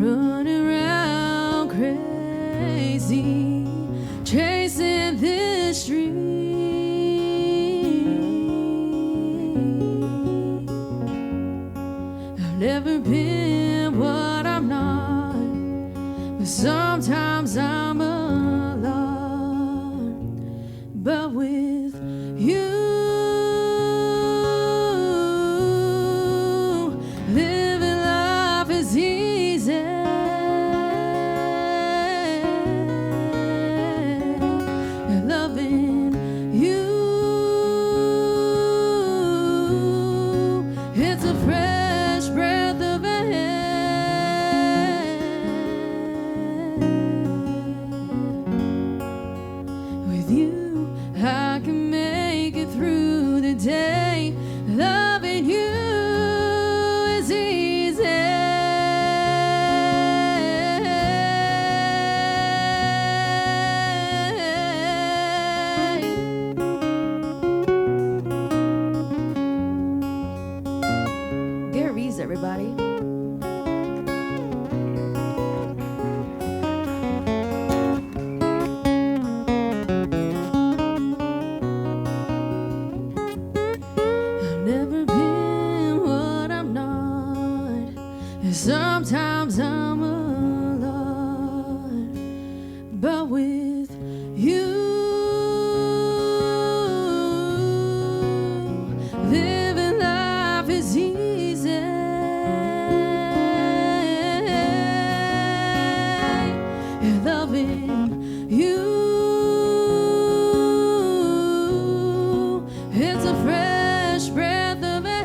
Running around crazy, chasing this dream. I've never been what I'm not, but sometimes I'm a lot. But with you, living life is easy. And loving you, it's a fresh breath of air. With you, I can make it through the day. Loving you is easy. Gary's, everybody. I've never been what I'm not, and sometimes I'm a lot. But with you, living life is easy. And loving you, it's a fresh breath of air.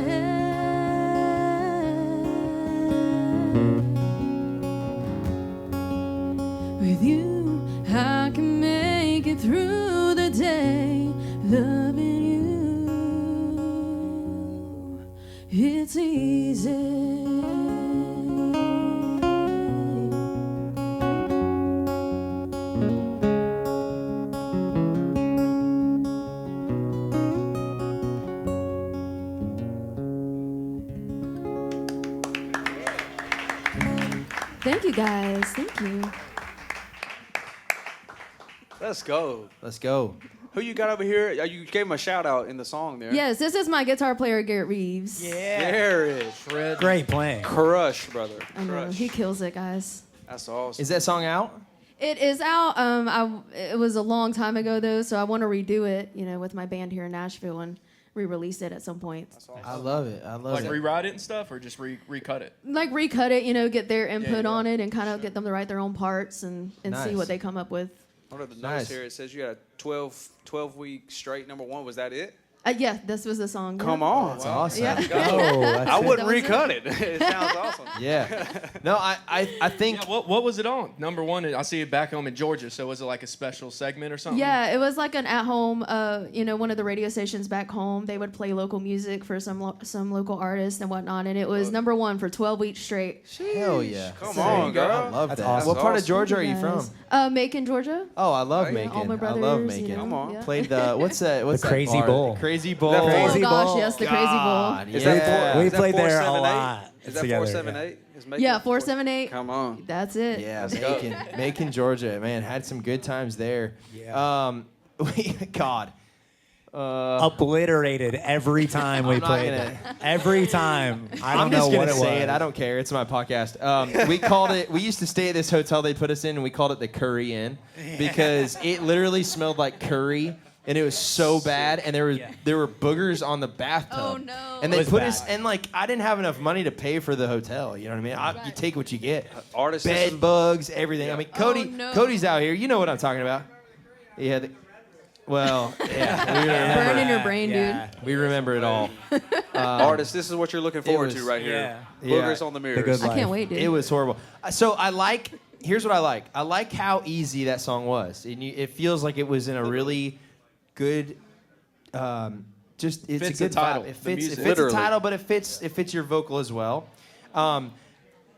With you, I can make it through the day. Loving you, it's easy. Thank you, guys. Thank you. Let's go. Let's go. Who you got over here? You gave him a shout out in the song there. Yes, this is my guitar player, Garrett Reeves. There it is. Great playing. Crush, brother. I know, Crush. he kills it, guys. That's awesome. Is that song out? It is out. It was a long time ago, though, so I want to redo it, with my band here in Nashville and re-release it at some point. That's awesome. I love it. I love Like it. rewrite it and stuff, or just recut it? Like recut it, get their input yeah. on it and kind of get them to write their own parts and Nice. see what they come up with. Under the notes Nice. here, it says you had a 12 week straight #1. Was that it? Yeah, this was the song. Come on. That's awesome. Yeah. Oh, that's I it. wouldn't That was recut it. It sounds awesome. Yeah. No, I think Yeah, what was it on? #1, I see it back home in Georgia. So was it like a special segment or something? Yeah, it was like an at-home, one of the radio stations back home. They would play local music for some local artists and whatnot, and it was #1 for 12 weeks straight. hell yeah. Come on, girl. I love That's that. awesome. What part of Awesome. Georgia are you Guys. from? Macon, Georgia. Oh, I love Yeah, Macon. all my I brothers. love Macon. Come on. Yeah. Played the what's that? What's The that Crazy bar? Bowl. Crazy Bowl. The Oh Crazy gosh, Bowl. yes, the Crazy Bowl. God, Is yeah. that We is that played there a 478? lot Is that together, 478? Is Macon Yeah, 478. Come on. That's it. Yeah, go. Macon, Georgia. Man, had some good times there. Yeah. God. Obliterated every time we I'm not played gonna- it. Every time. I don't I'm know just what gonna it say was. it. I don't care. It's my podcast. We called it. We used to stay at this hotel they put us in, and we called it the Curry Inn because it literally smelled like curry, and it was so bad. And there were boogers on the bathtub. Oh, no. And they It was put bad. us, and like I didn't have enough money to pay for the hotel. You know what I mean? You take what you get. Artists. this is- Bed bugs, everything. I mean, Cody. no. Cody's out here. You know what I'm talking about. Yeah. Well, yeah. We remember, Burn in your brain, Yeah. we remember it all. Artists, this is what you're looking forward was- to right here. yeah. Boogers Yeah. on the The mirrors. good I life. can't wait, dude. It was horrible. So I like. Here's what I like. I like how easy that song was. And it feels like it was in a really good. Just it's Fits a good the title, vibe. It the fits. It music. fits Literally. the title, but it fits your vocal as well.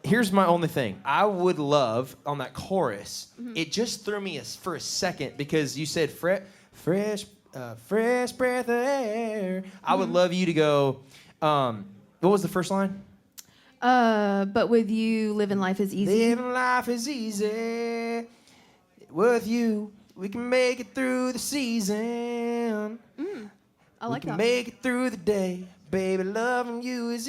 Here's my only thing. I would love on that chorus. It just threw me for a second because you said fresh breath of air. I would love you to go. What was the first line? But with you, living life is easy. Living life is easy. With you, we can make it through the season. I like we can that. make it through the day. Baby, loving you is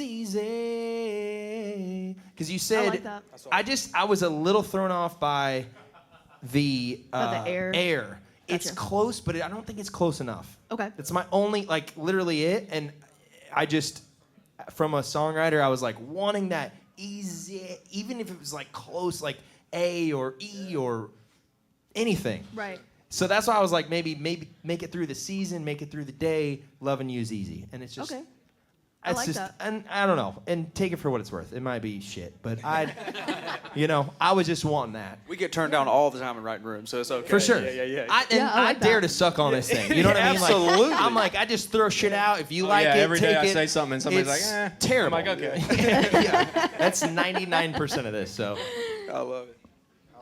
easy. Because you said, like that. I was a little thrown off by the By the air. It's Gotcha. close, but I don't think it's close enough. Okay. That's my only, like, literally it. And I just, from a songwriter, I was like wanting that easy, even if it was like close, like A or E or anything. Right. So that's why I was like, maybe make it through the season, make it through the day. Loving you is easy, and it's just, Okay. I it's like just, that. and I don't know, and take it for what it's worth. It might be shit, but I was just wanting that. We get turned down all the time in writing rooms, so it's okay. For sure. Yeah. I I like dare that. to suck on this thing. You know what I mean? Like, Absolutely. I'm like, I just throw shit out. If you like yeah, it, every take day I it. say something and somebody's It's like, terrible. I'm like, okay. Yeah. That's 99% of this. So, I love it.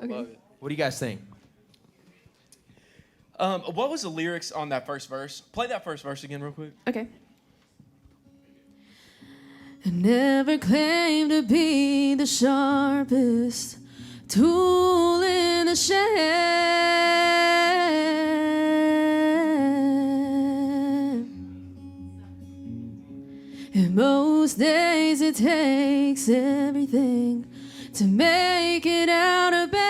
I love it. what do you guys think? What was the lyrics on that first verse? Play that first verse again real quick. Okay. I never claimed to be the sharpest tool in the shed. And most days it takes everything to make it out of bed.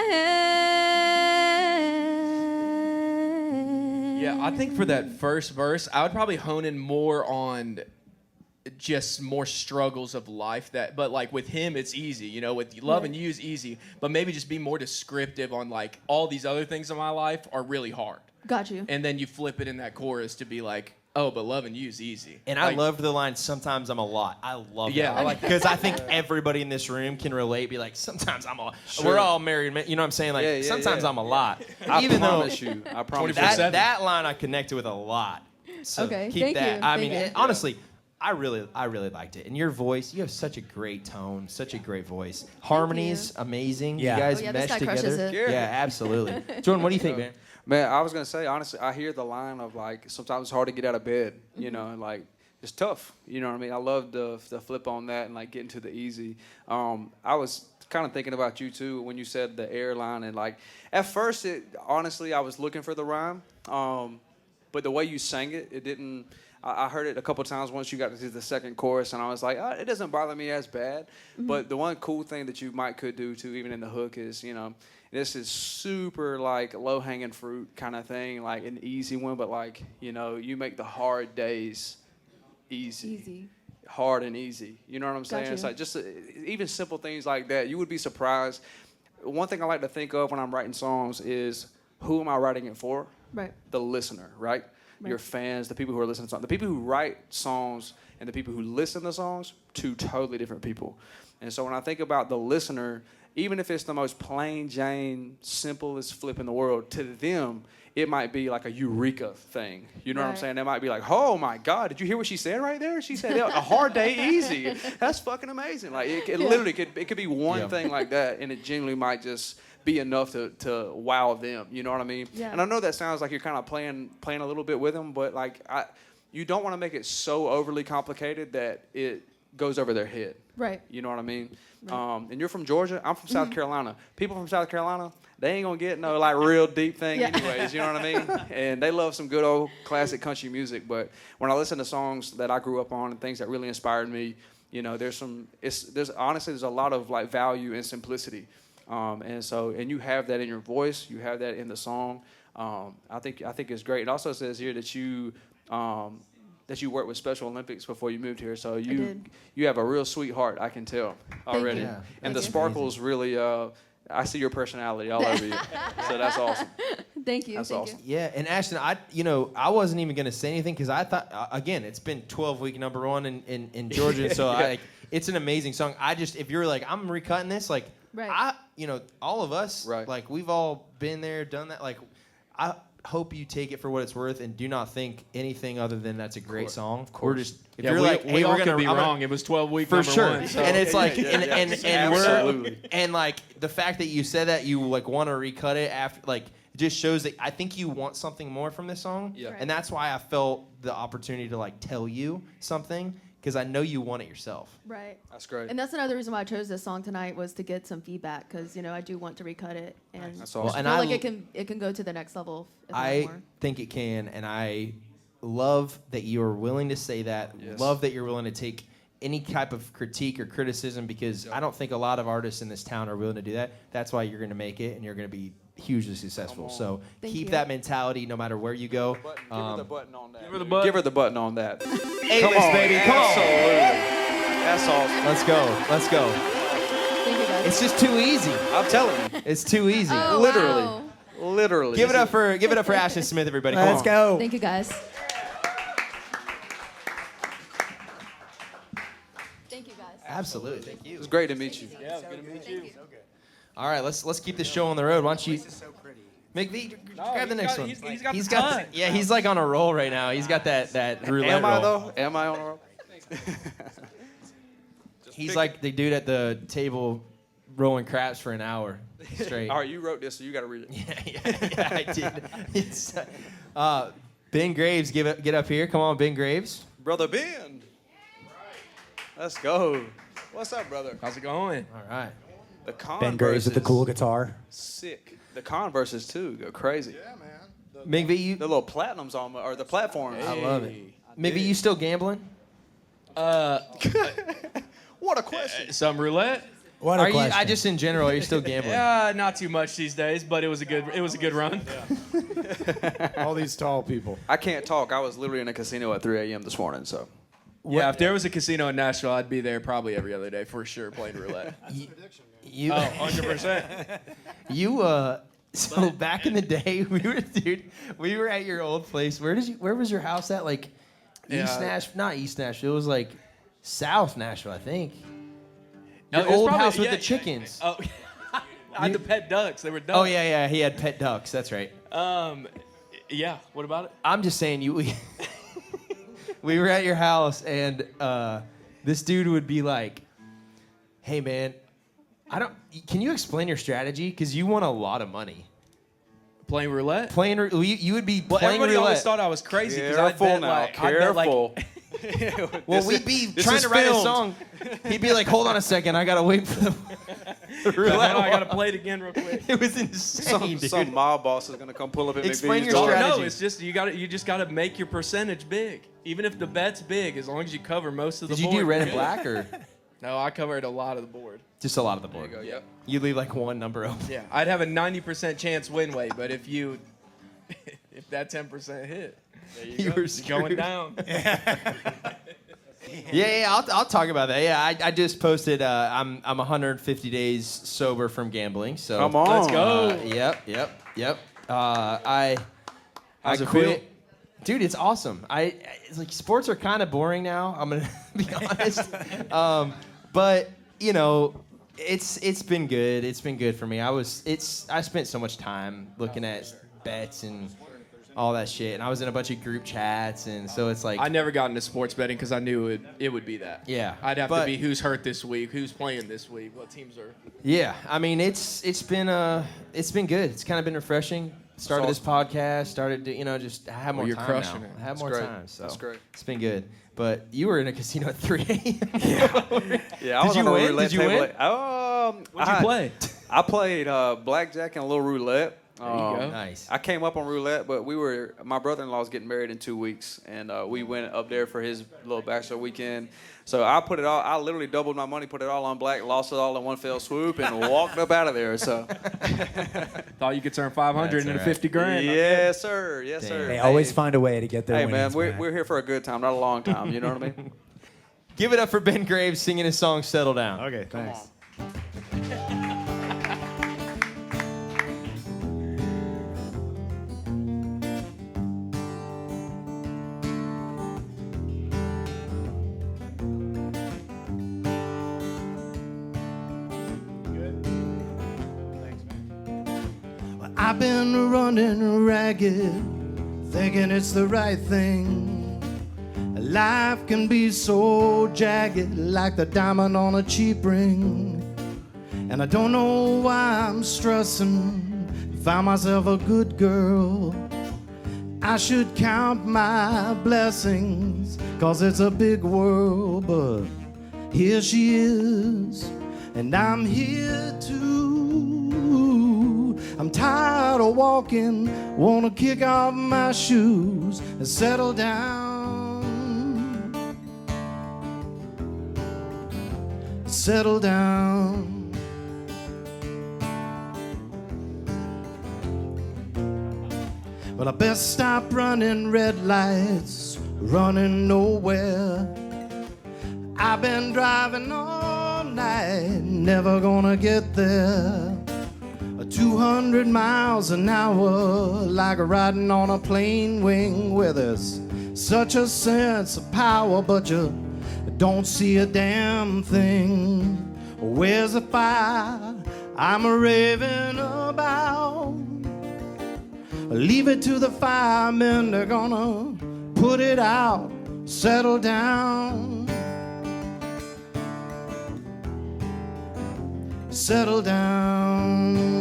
Yeah, I think for that first verse, I would probably hone in more on just more struggles of life but like with him it's easy, with loving you is easy, but maybe just be more descriptive on like all these other things in my life are really hard. Got you. And then you flip it in that chorus to be like, oh, but loving you is easy. And Like, I loved the line, sometimes I'm a lot. I love Yeah, that. I like Because I think everybody in this room can relate, be like, sometimes I'm a lot. Sure. We're all married men, you know what I'm saying? Like, Yeah, sometimes yeah. I'm a lot. I Even though promise you. I promise you. 24/7. that line I connected with a lot. So Okay, keep thank that. you, I thank mean, you. honestly, I really liked it. And your voice, you have such a great tone, such a great voice. Harmonies, amazing. Yeah. You guys Oh, yeah, this mesh guy crushes together. it. Yeah, absolutely. Jordan, what do you think, man? Man, I was gonna say honestly, I hear the line of like sometimes it's hard to get out of bed, and like it's tough. You know what I mean? I love the flip on that and like getting to the easy. I was kind of thinking about you too when you said the airline and like at first honestly I was looking for the rhyme, but the way you sang it, it didn't. I heard it a couple times once you got to the second chorus, and I was like, it doesn't bother me as bad. But the one cool thing that you could do too, even in the hook, is this is super like low hanging fruit kind of thing, like an easy one, but like you make the hard days easy. Hard and easy. You know what I'm saying? Got you. It's like just even simple things like that. You would be surprised. One thing I like to think of when I'm writing songs is who am I writing it for? Right. The listener, right? Your fans, the people who are listening to songs. The people who write songs and the people who listen to songs, two totally different people. And so when I think about the listener, even if it's the most plain Jane, simplest flip in the world, to them, it might be like a eureka thing. You know what I'm saying? They might be like, oh my God, did you hear what she said right there? She said a hard day easy. That's fucking amazing. Like it literally could be one thing like that, and it genuinely might just be enough to wow them. You know what I mean? Yeah. And I know that sounds like you're kind of playing a little bit with them, but like you don't want to make it so overly complicated that it goes over their head. Right. You know what I mean? Right. And you're from Georgia. I'm from South Carolina. People from South Carolina, they ain't gonna get no like real deep thing anyways. You know what I mean? And they love some good old classic country music. But when I listen to songs that I grew up on and things that really inspired me, there's honestly a lot of like value and simplicity. And you have that in your voice, you have that in the song. I think it's great. It also says here that you worked with Special Olympics before you moved here, so you have a real sweet heart, I can tell already. Thank you. And the sparkles really, I see your personality all over you. So that's awesome. Thank you. That's awesome. Yeah, and Ashton, I wasn't even gonna say anything because I thought again, it's been 12-week #1 in Georgia, so it's an amazing song. If you're like, I'm recutting this, like, all of us, like we've all been there, done that. Like, I hope you take it for what it's worth and do not think anything other than that's a great song. Of course. We're just if you're like, hey, we all we're gonna could be wrong. It was 12-week for sure. #1. So. And it's like, and we're Absolutely. and like the fact that you said that you like want to recut it after, like, it just shows that I think you want something more from this song. Yeah. And that's why I felt the opportunity to like tell you something, because I know you want it yourself. Right. That's great. And that's another reason why I chose this song tonight, was to get some feedback, because I do want to recut it, and That's I awesome. feel And like it can go to the next level. If not I more. think it can, and I love that you're willing to say that. Yes. Love that you're willing to take any type of critique or criticism, because I don't think a lot of artists in this town are willing to do that. That's why you're going to make it, and you're going to be hugely successful. So Thank keep you. that mentality no matter where you go. Give her the button on that. Give her the button. Give her the button on that. A-list, baby, come on. Absolutely. That's awesome. Let's go. Thank you, guys. It's just too easy. I'm telling you. It's too easy. Oh, Literally. wow. Literally. Give it up for Ashton Smith, everybody. Come Let's on. go. Thank you, guys. Thank you, guys. Absolutely. Thank you. It was great to meet you. Yeah, good to meet you. All right, let's keep this show on the road. Why don't you, McV, grab the next one. He's got yeah, he's like on a roll right now. He's got that roulette Am I roll. though? Am I on a roll? He's like the dude at the table rolling craps for an hour straight. All right, you wrote this, so you got to read it. yeah, I did. It's, Ben Graves, get up here. Come on, Ben Graves. Brother Ben. Let's go. What's up, brother? How's it going? All right. The Converse Ben Graves with the cool guitar. Sick. The Converses too go crazy. Yeah, man. McV, you. The little platinums on or the platforms. I love it. McV, you still gambling? What a question. Some roulette? What a Are you? question. I just in general. Are you still gambling? Not too much these days, but it was a good run. All these tall people. I can't talk. I was literally in a casino at 3 a.m. this morning, so. Yeah, if there was a casino in Nashville, I'd be there probably every other day for sure playing roulette. You. 100%. You. So back in the day, we were at your old place. Where was your house at? Like East Nashville? Not East Nashville. It was like South Nashville, I think. Your It was old probably- house with yeah, the chickens. Oh, I had the pet ducks. They were ducks. Oh yeah, he had pet ducks. That's right. Yeah. What about it? I'm just saying we were at your house, and this dude would be like, "Hey man, can you explain your strategy? Because you won a lot of money Playing roulette? you would be Well, playing everybody roulette." always thought I was crazy because I'd bet Careful now. like, I'd bet like Careful. Well, we'd be trying to write a song. He'd be like, hold on a second, I gotta wait for the roulette. I gotta play it again real quick. It was insane, dude. Some mob boss is gonna come pull up at Explain McV's your door. strategy. No, it's just you just gotta make your percentage big. Even if the bet's big, as long as you cover most of the Did you board. do red and you're black or No, I covered a lot of the board. just a lot of the board? There you go, yep. You leave like one number open. Yeah, I'd have a 90% chance win weight, but if that 10% hit, You were you're going down. Yeah, I'll talk about that. Yeah, I just posted. I'm 150 days sober from gambling. So Come on. Let's go. Yep. I How's it quit. feel? Dude, it's awesome. It's like sports are kind of boring now. I'm gonna be honest. But you know, it's been good. It's been good for me. I spent so much time looking at bets and all that shit, and I was in a bunch of group chats, and so it's like I never got into sports betting because I knew it would be that. Yeah, I'd have to but- be who's hurt this week, who's playing this week, what teams are. Yeah, I mean it's been good. It's kind of been refreshing. Started this podcast. Started to just have more you're time crushing now. it. Have That's more great. time. So That's great. It's been good. But you were in a casino at 3 a.m. Yeah, I was Did on you a win? roulette Did you table. win? What'd you play? I played blackjack and a little roulette. There you go. Nice. I came up on roulette, but my brother-in-law's getting married in 2 weeks, and we went up there for his little bachelor weekend. So I literally doubled my money, put it all on black, lost it all in one fell swoop, and walked up out of there. So Thought you could turn 500 That's into all right. 50 grand. yes, sir, yes, Damn. sir. They always find a way to get their Hey, man, winnings we're here for a good time, not a long time. You know what I mean? Give it up for Ben Graves singing his song "Settle Down." Okay, thanks. I've been running ragged, thinking it's the right thing. Life can be so jagged, like the diamond on a cheap ring. And I don't know why I'm stressing. Found myself a good girl. I should count my blessings, 'cause it's a big world. But here she is, and I'm here too. I'm tired of walking, wanna kick off my shoes and settle down. Settle down. Well, I best stop running red lights, running nowhere. I've been driving all night, never gonna get there. 200 miles an hour, like riding on a plane wing, where there's such a sense of power, but you don't see a damn thing. Where's the fire I'm raving about? Leave it to the firemen, they're gonna put it out. Settle down. Settle down.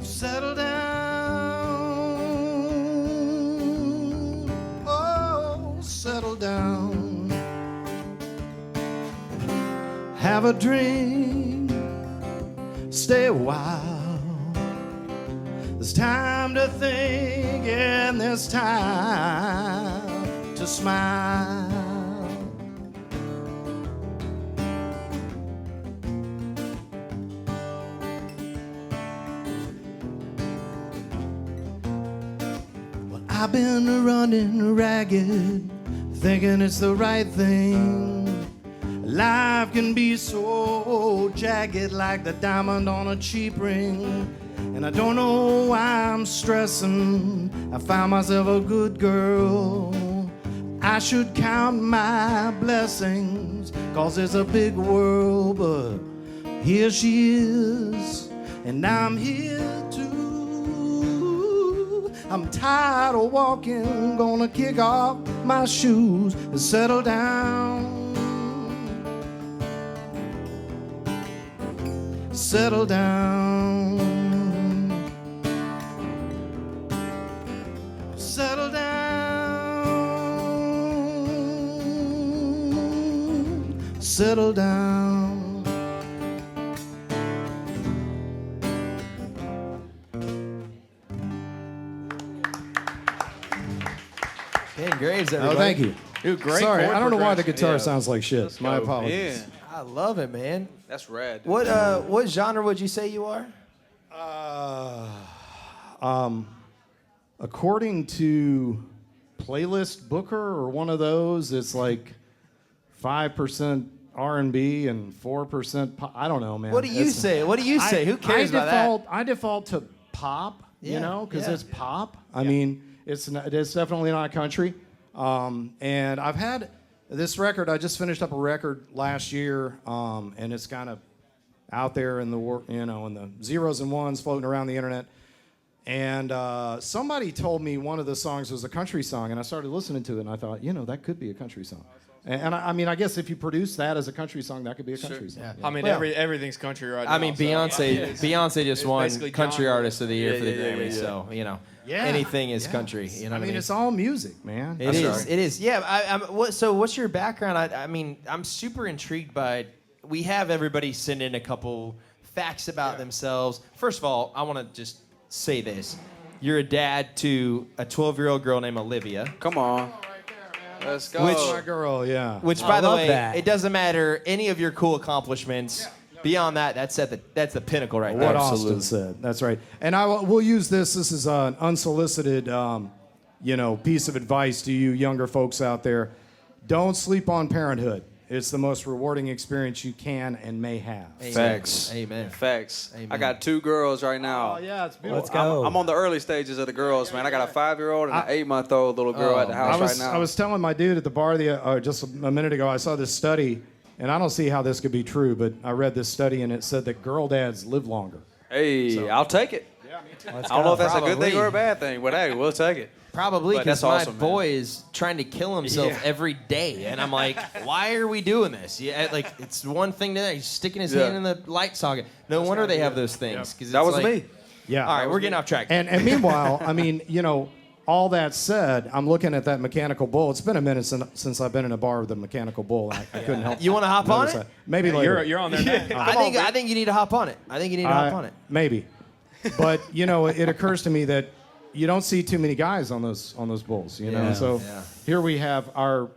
Settle down. Oh, settle down. Have a drink. Stay a while. There's time to think and there's time to smile. I've been running ragged, thinking it's the right thing. Life can be so jagged, like the diamond on a cheap ring. And I don't know why I'm stressing. I found myself a good girl. I should count my blessings, 'cause it's a big world. But here she is, and I'm here too. I'm tired of walking, gonna kick off my shoes and settle down. Settle down. Settle down. settle down. Ben Graves, everybody. Oh, thank you. Dude, great. Sorry, chord I don't know why the progression. guitar sounds like shit. My apologies. Yeah, I love it, man. that's rad. What genre would you say you are? According to Playlist Booker or one of those, it's like 5% R&B and 4% pop. I don't know, man. What do you say? What do you say? Who cares about that? I default to pop, Yeah, you know, because yeah. it's pop. I mean, it's definitely not country. And I've had this record. I just finished up a record last year, and it's kind of out there in the in the zeros and ones floating around the internet. And somebody told me one of the songs was a country song, and I started listening to it, and I thought, that could be a country song. And I mean, I guess if you produce that as a country song, that could be a country song. I mean, Well, everything's country right now. I mean, so- Beyonce just won basically Country genre. Artist of the Year for the Yeah, Grammy, yeah. so Yeah, anything is yeah. country. You know I what mean, it's all music, man. It is. It is. Yeah. So what's your background? I mean, I'm super intrigued by. We have everybody send in a couple facts about themselves. First of all, I want to just say this: you're a dad to a 12-year-old girl named Olivia. Come on. Let's go. Which- My girl, yeah. Which, I by the love way, that. it doesn't matter any of your cool accomplishments. Beyond that, that's the pinnacle right What there. Austin said. That's right. And we'll use this. This is an unsolicited, piece of advice to you younger folks out there. Don't sleep on parenthood. It's the most rewarding experience you can and may have. Facts. Amen. Facts. Amen. I got 2 girls right now. Oh, yeah, it's beautiful. Let's go. I'm on the early stages of the girls, man. I got a 5-year-old and an 8-month-old little girl at the house right now. I was telling my dude at the bar just a minute ago, I saw this study, and I don't see how this could be true, but I read this study, and it said that girl dads live longer. Hey, I'll take it. Let's I don't know go. if that's a good thing Probably. or a bad thing, but hey, we'll take it. Probably But because that's my awesome, man. boy is trying to kill himself Yeah. every day, and I'm like, why are we doing this? Yeah, like it's one thing to he's sticking his Yeah. hand in the light socket. No wonder they have those things. 'Cause That it's was like- me. Yeah. All right, we're getting off track. And meanwhile, I mean, all that said, I'm looking at that mechanical bull. It's been a minute since I've been in a bar with a mechanical bull. I couldn't help. You want to hop on notice it? that. Maybe later. You're on there now. I think you need to hop on it. I think you need to hop on it. Maybe. But it occurs to me that you don't see too many guys on those bulls. Yeah, So yeah. here we have our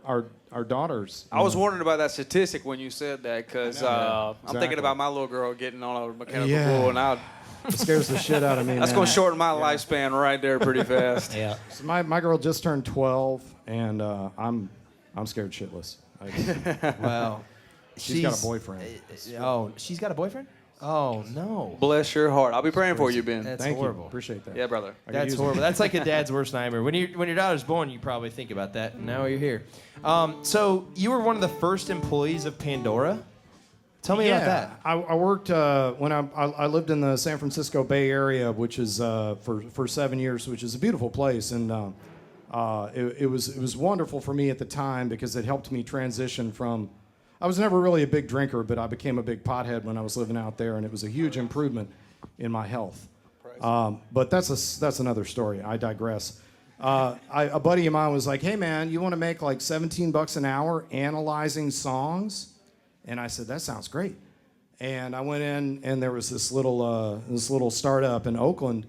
daughters. I was wondering about that statistic when you said that because I'm Exactly. thinking about my little girl getting on a mechanical Yeah. bull, and It scares the shit out of me. that's man. going to shorten my lifespan right there pretty fast. Yeah. So my girl just turned 12, and I'm scared shitless. Wow. She's got a boyfriend. Oh, she's got a boyfriend? Oh no. Bless your heart. I'll be praying for you, Ben. That's Thank horrible. you. Appreciate that. Yeah, brother. I could That's use it. horrible. That's like a dad's worst nightmare. When your daughter's born, you probably think about that. And now you're here. So you were one of the first employees of Pandora. Tell me about that. I worked when I lived in the San Francisco Bay Area, which is for 7 years, which is a beautiful place, and it was wonderful for me at the time because it helped me transition from. I was never really a big drinker, but I became a big pothead when I was living out there, and it was a huge improvement in my health. But that's another story. I digress. A buddy of mine was like, "Hey man, you want to make like $17 an hour analyzing songs?" And I said, "That sounds great." And I went in, and there was this little startup in Oakland,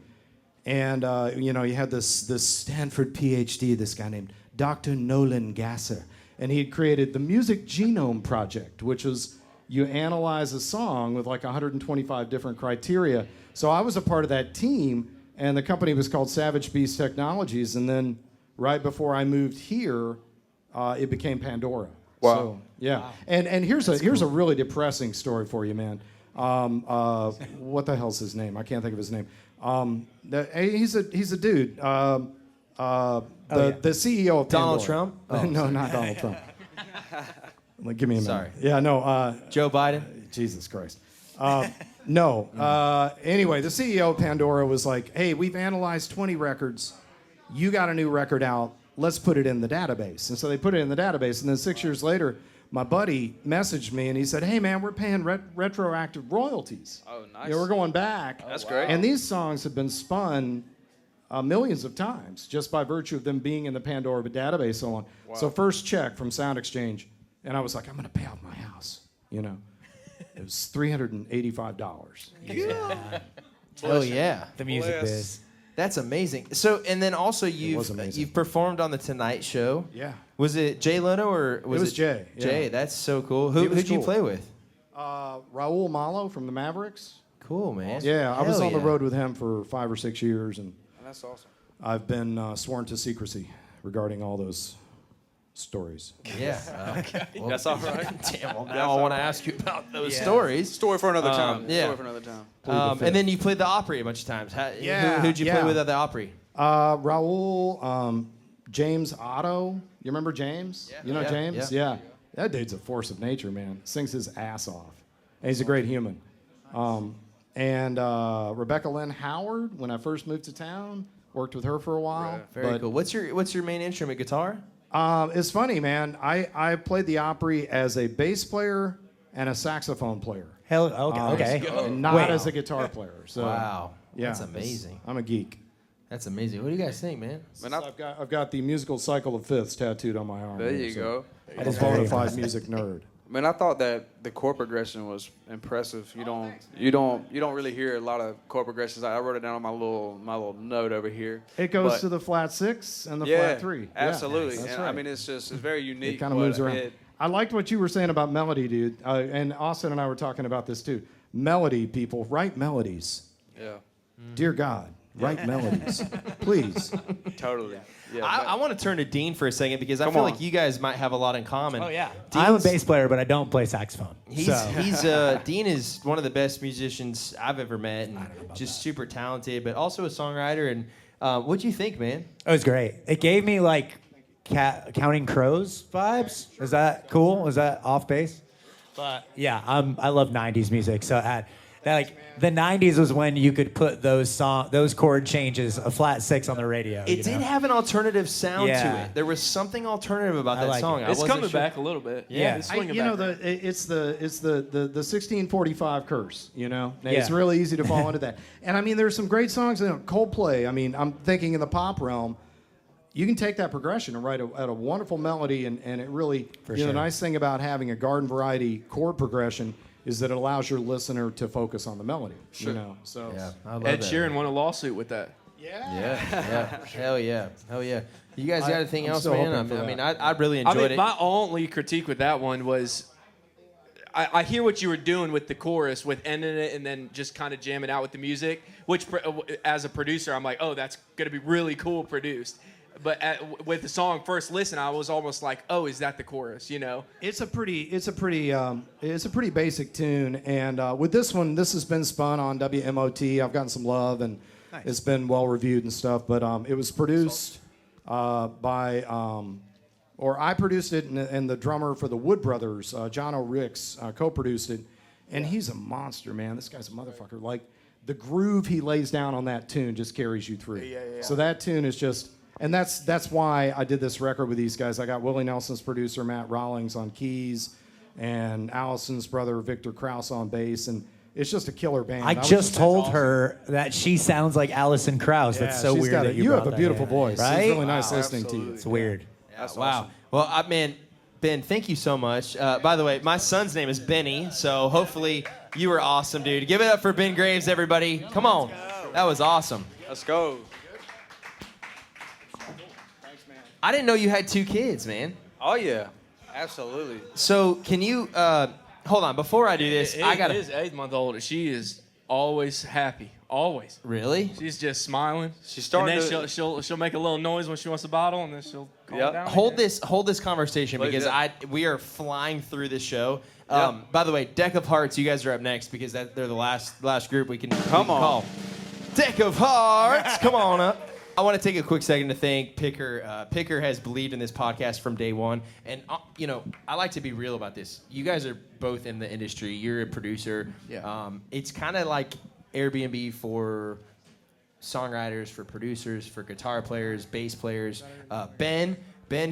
and you had this Stanford PhD, this guy named Dr. Nolan Gasser, and he had created the Music Genome Project, which was you analyze a song with like 125 different criteria. So I was a part of that team, and the company was called Savage Beast Technologies. And then right before I moved here, it became Pandora. Wow. So, yeah. Wow. And here's a really depressing story for you, man. What the hell's his name? I can't think of his name. He's a dude. The CEO of Donald Pandora. Trump? Oh, no, not Donald Trump. Like, give me a minute. Sorry. Yeah, no. Joe Biden? Jesus Christ. No. Anyway, the CEO of Pandora was like, "Hey, we've analyzed 20 records. You got a new record out. Let's put it in the database." And so they put it in the database. And then 6 years later, my buddy messaged me and he said, "Hey, man, we're paying retroactive royalties. Oh, nice. Yeah, we're going back. That's great. And these songs have been spun millions of times just by virtue of them being in the Pandora database so on. So first check from Sound Exchange, And I was like, I'm going to pay off my house, you know. It was $385. Oh yeah, The music biz. that's amazing. So, and then also was amazing. you've performed on the Tonight Show. Yeah. Was it Jay Leno or was was Jay, yeah. Jay, that's so cool. He was Who'd you cool. play with? Raul Malo from the Mavericks. Cool, man. Yeah, I was Hell on the yeah. road with him for 5 or 6 years, and That's awesome. I've been sworn to secrecy regarding all those stories. Yeah. Well, That's all right. damn. Well, now I want to ask you about those stories. Story for another time. yeah. Story for another time. And then you played the Opry a bunch of times. Who'd you play with at the Opry? Raul, James Otto. You remember James? You know Yeah, James? yeah. Yeah. That dude's a force of nature, man. Sings his ass off. And he's a great human. And Rebecca Lynn Howard, when I first moved to town, worked with her for a while. Very cool. What's your main instrument? Guitar? It's funny, man. I played the Opry as a bass player and a saxophone player. Hell, okay. And not Wait. as a guitar player. So, Wow. Yeah, That's amazing. I'm a geek. That's amazing. What do you guys think, man? Man, I've got the musical cycle of fifths tattooed on my arm. there here, you so go. I'm a bona fide music nerd. Man, I thought that the chord progression was impressive. You don't really hear a lot of chord progressions. I wrote it down on my little note over here. It goes But- to the flat 6 and the yeah, flat 3. Yeah, absolutely. that's And right. I mean, it's very unique. It kind of but moves around. it- I liked what you were saying about melody, dude. And Austin and I were talking about this too. Melody, people, write melodies. yeah, Dear God, write melodies, please. totally. Yeah, I want to turn to Dean for a second because I Come feel on. like you guys might have a lot in common. Oh yeah. I'm a Dean's- bass player, but I don't play saxophone. He's Dean is one of the best musicians I've ever met, and just super talented, but also a songwriter. And what'd you think, man? It was great. It gave me like Counting Crows vibes. Is that cool? Is that off base? But yeah, I love '90s music. So the '90s was when you could put those chord changes, a flat 6 on the radio. It did have an alternative sound to Yeah. it. There was something alternative about I that like song. it. I It's wasn't coming sure. back a little bit. Yeah. It's swinging back. It's the 1645 curse. You know, it's Yeah. really easy to fall into that. And I mean, there's some great songs. Coldplay. I mean, I'm thinking in the pop realm. You can take that progression and write a wonderful melody, and it really, For the sure. nice thing about having a garden variety chord progression is that it allows your listener to focus on the melody. You know, so Yeah, I love Ed that. Sheeran won a lawsuit with that. Yeah, hell yeah. You guys got anything I'm else, still man? hoping for I mean, that. I really enjoyed it. My only critique with that one was I hear what you were doing with the chorus, with ending it and then just kind of jamming out with the music, which as a producer, I'm like, oh, that's going to be really cool produced. But with the song First Listen, I was almost like, oh, is that the chorus, you know? it's a pretty basic tune, and with this one, this has been spun on WMOT. I've gotten some love, and it's been well reviewed and stuff. But it was produced by, or I produced it, and the drummer for the Wood Brothers, John O'Ricks, co-produced it, and he's a monster, man. This guy's a motherfucker. Like the groove he lays down on that tune just carries you through. So that tune is just. And that's why I did this record with these guys. I got Willie Nelson's producer, Matt Rawlings, on keys, and Allison's brother, Victor Krause, on bass. And it's just a killer band. I just told her that she sounds like Allison Krauss. Yeah, That's so she's weird. got that you have brought a that beautiful in. voice. right? It's really nice listening to you. It's weird. Wow. Awesome. Well, man, Ben, thank you so much. By the way, my son's name is Benny, so hopefully you were awesome, dude. Give it up for Ben Graves, everybody. Come on. That was awesome. Let's go. I didn't know you had 2 kids, man. Oh yeah, absolutely. So can you hold on before I do this? I gotta. His 8-month-old. She is always happy, always. Really? She's just smiling. She's starting and then to- she'll make a little noise when she wants a bottle, and then she'll calm Yep. down. Hold again. this conversation Please, because yeah. we are flying through this show. Yep. By the way, DEK of Hearts, you guys are up next because they're the last group we can Come on. call. DEK of Hearts, come on up. I want to take a quick second to thank Picker. Picker has believed in this podcast from day one, and I like to be real about this. You guys are both in the industry. You're a producer. Yeah. It's kind of like Airbnb for songwriters, for producers, for guitar players, bass players. Ben,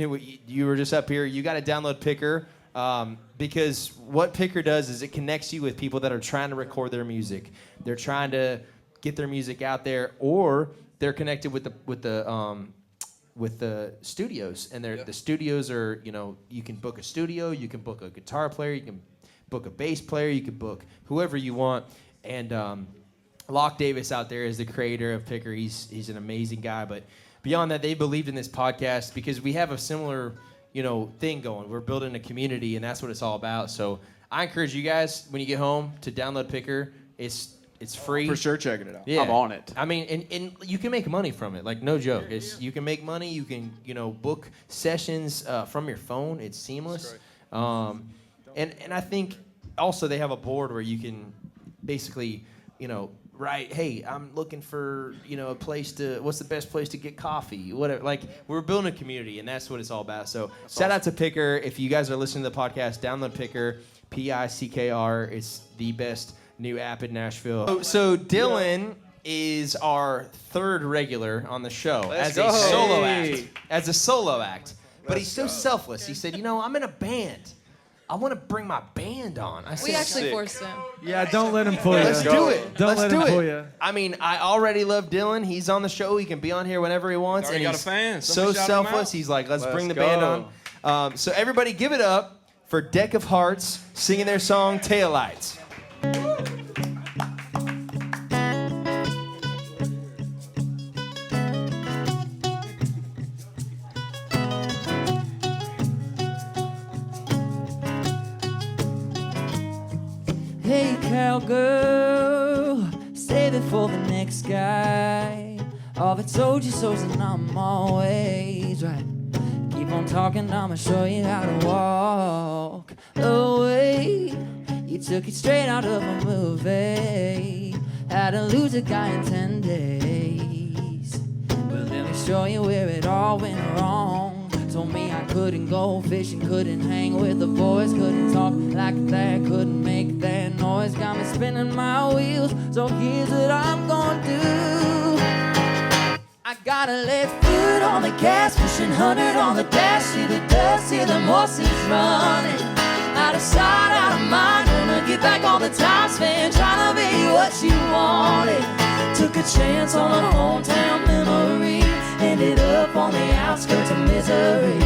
who you were just up here, you got to download Picker because what Picker does is it connects you with people that are trying to record their music. They're trying to get their music out there, or they're connected with the the studios, and the studios are, you know, you can book a studio, you can book a guitar player, you can book a bass player, you can book whoever you want. And Locke Davis out there is the creator of Picker. He's an amazing guy. But beyond that, they believed in this podcast because we have a similar, you know, thing going. We're building a community, and that's what it's all about. So I encourage you guys, when you get home, to download Picker. It's free. For sure, checking it out. Yeah. I'm on it. I mean, and you can make money from it. Like, no joke. You can make money. You can, you know, book sessions from your phone. It's seamless. And I think also they have a board where you can basically, you know, write, hey, I'm looking for, you know, what's the best place to get coffee? Whatever. Like, we're building a community, and that's what it's all about. So shout out to Picker. If you guys are listening to the podcast, download Picker, Pickr. It's the best new app in Nashville. So Dylan is our third regular on the show as a solo act. But he's so selfless. He said, you know, I'm in a band. I want to bring my band on. I said, We actually forced him. Yeah, don't let him fool you. Let's do it. Don't let him fool it. you. I mean, I already love Dylan. He's on the show. He can be on here whenever he wants. Already And got he's a fan. so Somebody shout him selfless. out. He's like, let's bring the go. band on. So everybody give it up for DEK of Hearts singing their song Taillights. Hey cowgirl, save it for the next guy. All the told you so's and I'm always right. Keep on talking, I'ma show you how to walk away. You took it straight out of a movie. How to lose a guy in 10 days. Well, let me show you where it all went wrong. Told me I couldn't go fishing, couldn't hang with the boys, couldn't talk like that, couldn't make that noise. Got me spinning my wheels, so here's what I'm gonna do. I gotta let foot on the gas, pushing 100 on the dash. See the dust, hear the horses running. Out of sight, out of mind, gonna get back all the time spent trying to be what you wanted. Took a chance on a hometown memory. Ended up on the outskirts of misery.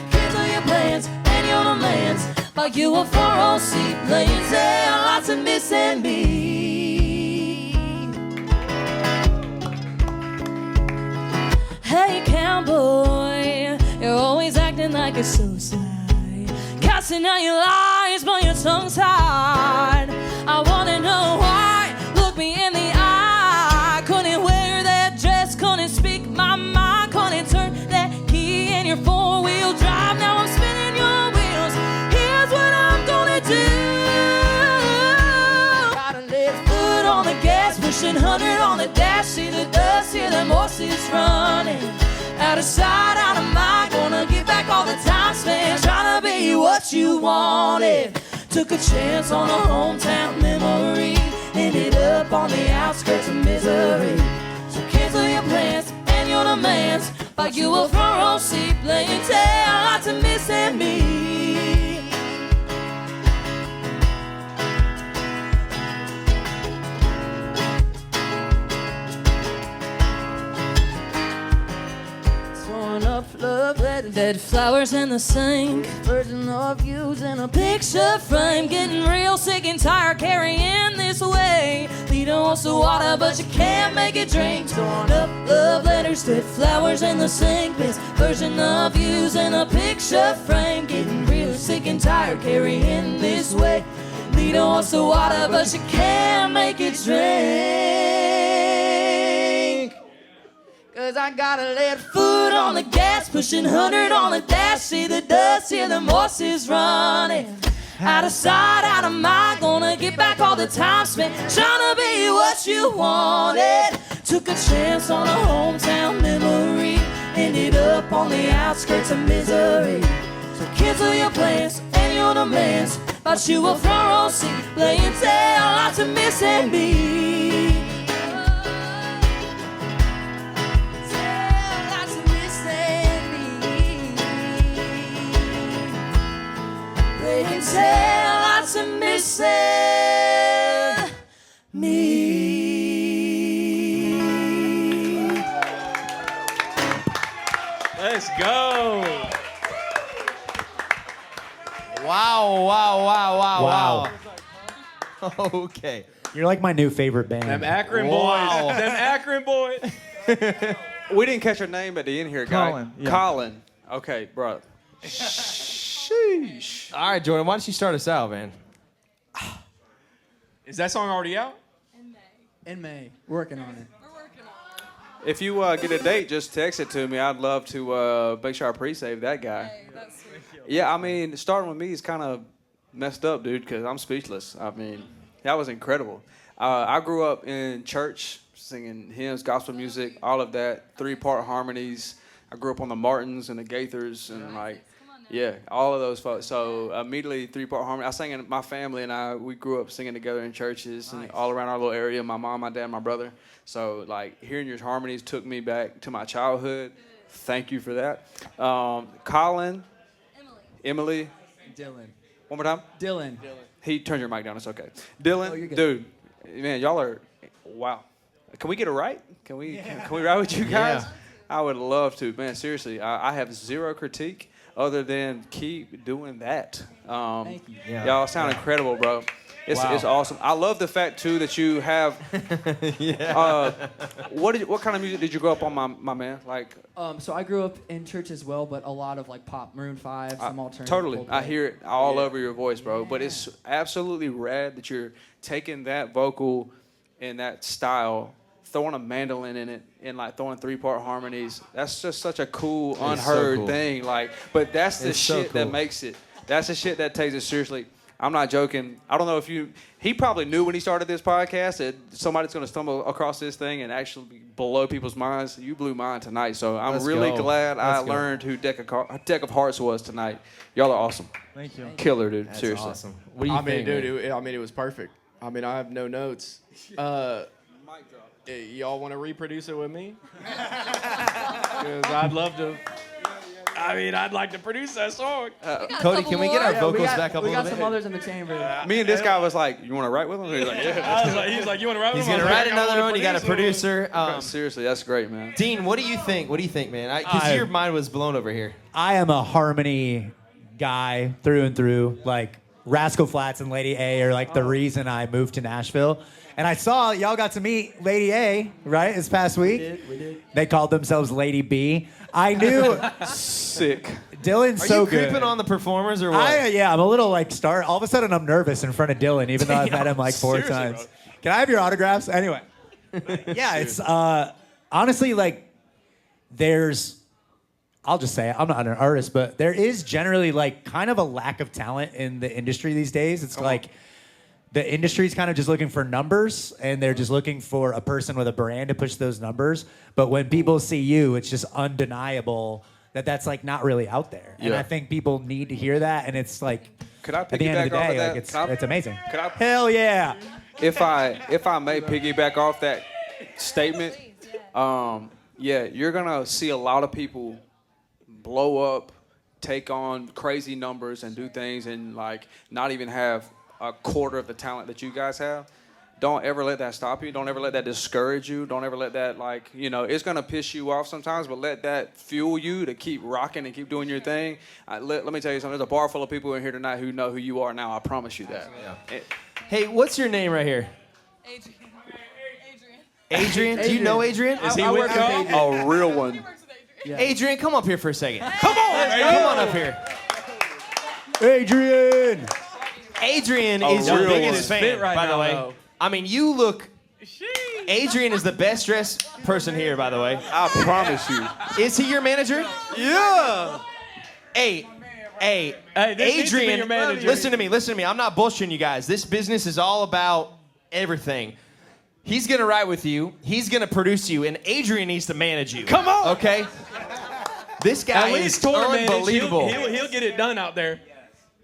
Cancel your plans and your demands, like you were 406 playing there, lots of missing me. Hey cowboy, you're always acting like a suicide, casting out your lies but your tongue's tied. I wanna know why, look me in the eye. Couldn't wear that dress, couldn't speak my mind, couldn't turn that key in your four-wheel drive. Now I'm spinning your wheels, here's what I'm gonna do. Gotta let foot on the gas, pushing 100 on the dash. See the dust, hear them horses running. Out of sight, out of mind, gonna get back all the time spent trying to be what you wanted. Took a chance on a hometown memory. Ended up on the outskirts of misery. So cancel your plans and your demands, like you were front row seat playing tail, lots of missing me. Torn up love letters, dead flowers in the sink, version of yous in a picture frame. Getting real sick and tired carrying this weight. Leader wants the water but you can't make it drink. Torn up love letters, dead flowers in the sink, this version of yous in a picture frame. Getting real sick and tired carrying this weight. Leader wants the water but you can't make it drink. Cause I gotta let foot on the gas, pushing 100 on the dash. See the dust, hear them horses running. Out of sight, out of mind, gonna get back all the time spent trying to be what you wanted. Took a chance on a hometown memory. Ended up on the outskirts of misery. So cancel your plans and your demands, but you were front row seat playing tail, lots of missing me. Tell lots of missing me. Let's go. Wow. Okay. You're like my new favorite band. Them Akron Wow. boys. Them Akron boys. We didn't catch your name at the end here, guy. Colin, yeah. Colin. Okay, bro. Sheesh. All right, Jordan, why don't you start us out, man? Is that song already out? In May. Working on it. If you get a date, just text it to me. I'd love to make sure I pre-save that guy. Hey, that's sweet. Yeah, I mean, starting with me is kind of messed up, dude, because I'm speechless. I mean, that was incredible. I grew up in church, singing hymns, gospel music, all of that, 3-part harmonies. I grew up on the Martins and the Gaithers and, like, yeah, all of those folks. So immediately 3-part harmony. I sang in my family and we grew up singing together in churches and all around our little area. My mom, my dad, my brother. So like hearing your harmonies took me back to my childhood. Thank you for that. Colin, Emily, Dylan. one more time. Dylan. He turned your mic down. It's okay. Dylan, Oh, you're good. dude, man, y'all are wow. Can we get a right? Can we ride with you guys? Yeah. I would love to, man. Seriously, I have zero critique other than keep doing that. Thank you. Yeah. Y'all sound incredible, bro. It's awesome. I love the fact too that you have. What kind of music did you grow up on, my man? Like So I grew up in church as well, but a lot of like pop, Maroon 5, some alternative. totally. Coldplay. I hear it all over your voice, bro. But it's absolutely rad that you're taking that vocal and that style, throwing a mandolin in it, and like throwing 3-part harmonies. That's just such a cool, unheard cool. thing. Like, but that's the It's so shit that cool. makes it. That's the shit that takes it seriously. I'm not joking. I don't know if he probably knew when he started this podcast that somebody's going to stumble across this thing and actually blow people's minds. You blew mine tonight, so I'm Let's really go. glad I Let's go. learned who DEK of Hearts was tonight. Y'all are awesome. Thank you. Killer, dude. That's Seriously. awesome. What do you I mean, think? dude, man? it was perfect. I mean, I have no notes. Y'all want to reproduce it with me? Because I'd love to. I mean, I'd like to produce that song. Cody, can we get our vocals back up a We little got bit? some others in the chamber. Me and this guy was like, "You want to write with him?" He's like, "Yeah." He's like, you want to write He's with gonna him? write another one. You got a producer. Seriously, that's great, man. Dean, what do you think? What do you think, man? Because your mind was blown over here. I am a harmony guy through and through. Like Rascal Flatts and Lady A are like the reason I moved to Nashville. And I saw y'all got to meet Lady A, right, this past week. We did. They called themselves Lady B. I knew Sick. Dylan's Are so you good. creeping on the performers or what? I'm a little like all of a sudden I'm nervous in front of Dylan, even though I've met him like 4 Seriously, times. bro. Can I have your autographs? Anyway. Yeah, it's honestly like I'll just say it, I'm not an artist, but there is generally like kind of a lack of talent in the industry these days. It's like the industry's kind of just looking for numbers and they're just looking for a person with a brand to push those numbers. But when people see you, it's just undeniable that that's like not really out there. And Yeah. I think people need to hear that. And it's like, Could I at the end of the piggyback off of day, that? like it's Can I- amazing. Could I- Hell yeah. If I may piggyback off that statement, you're gonna see a lot of people blow up, take on crazy numbers, and do things, and like not even have a quarter of the talent that you guys have. Don't ever let that stop you. Don't ever let that discourage you. Don't ever let that it's gonna piss you off sometimes, but let that fuel you to keep rocking and keep doing your thing. Let me tell you something. There's a bar full of people in here tonight who know who you are now. I promise you that. Hey, what's your name right here? Adrian. Adrian? Do you know Adrian? Is he I with work y'all? with Adrian. A real one. He works with Adrian. Adrian, come up here for a second. Come on up here. Adrian. Adrian is real your one. biggest fan, Fit right by the now, way. though. I mean, you look. Adrian is the best dressed person here, by the way. I promise you. Is he your manager? Yeah. Hey, Hey, this needs to be Adrian, your manager. listen to me. I'm not bullshitting you guys. This business is all about everything. He's gonna write with you. He's gonna produce you, and Adrian needs to manage you. Come on. Okay. This guy At least is tour manage. unbelievable. He'll get it done out there.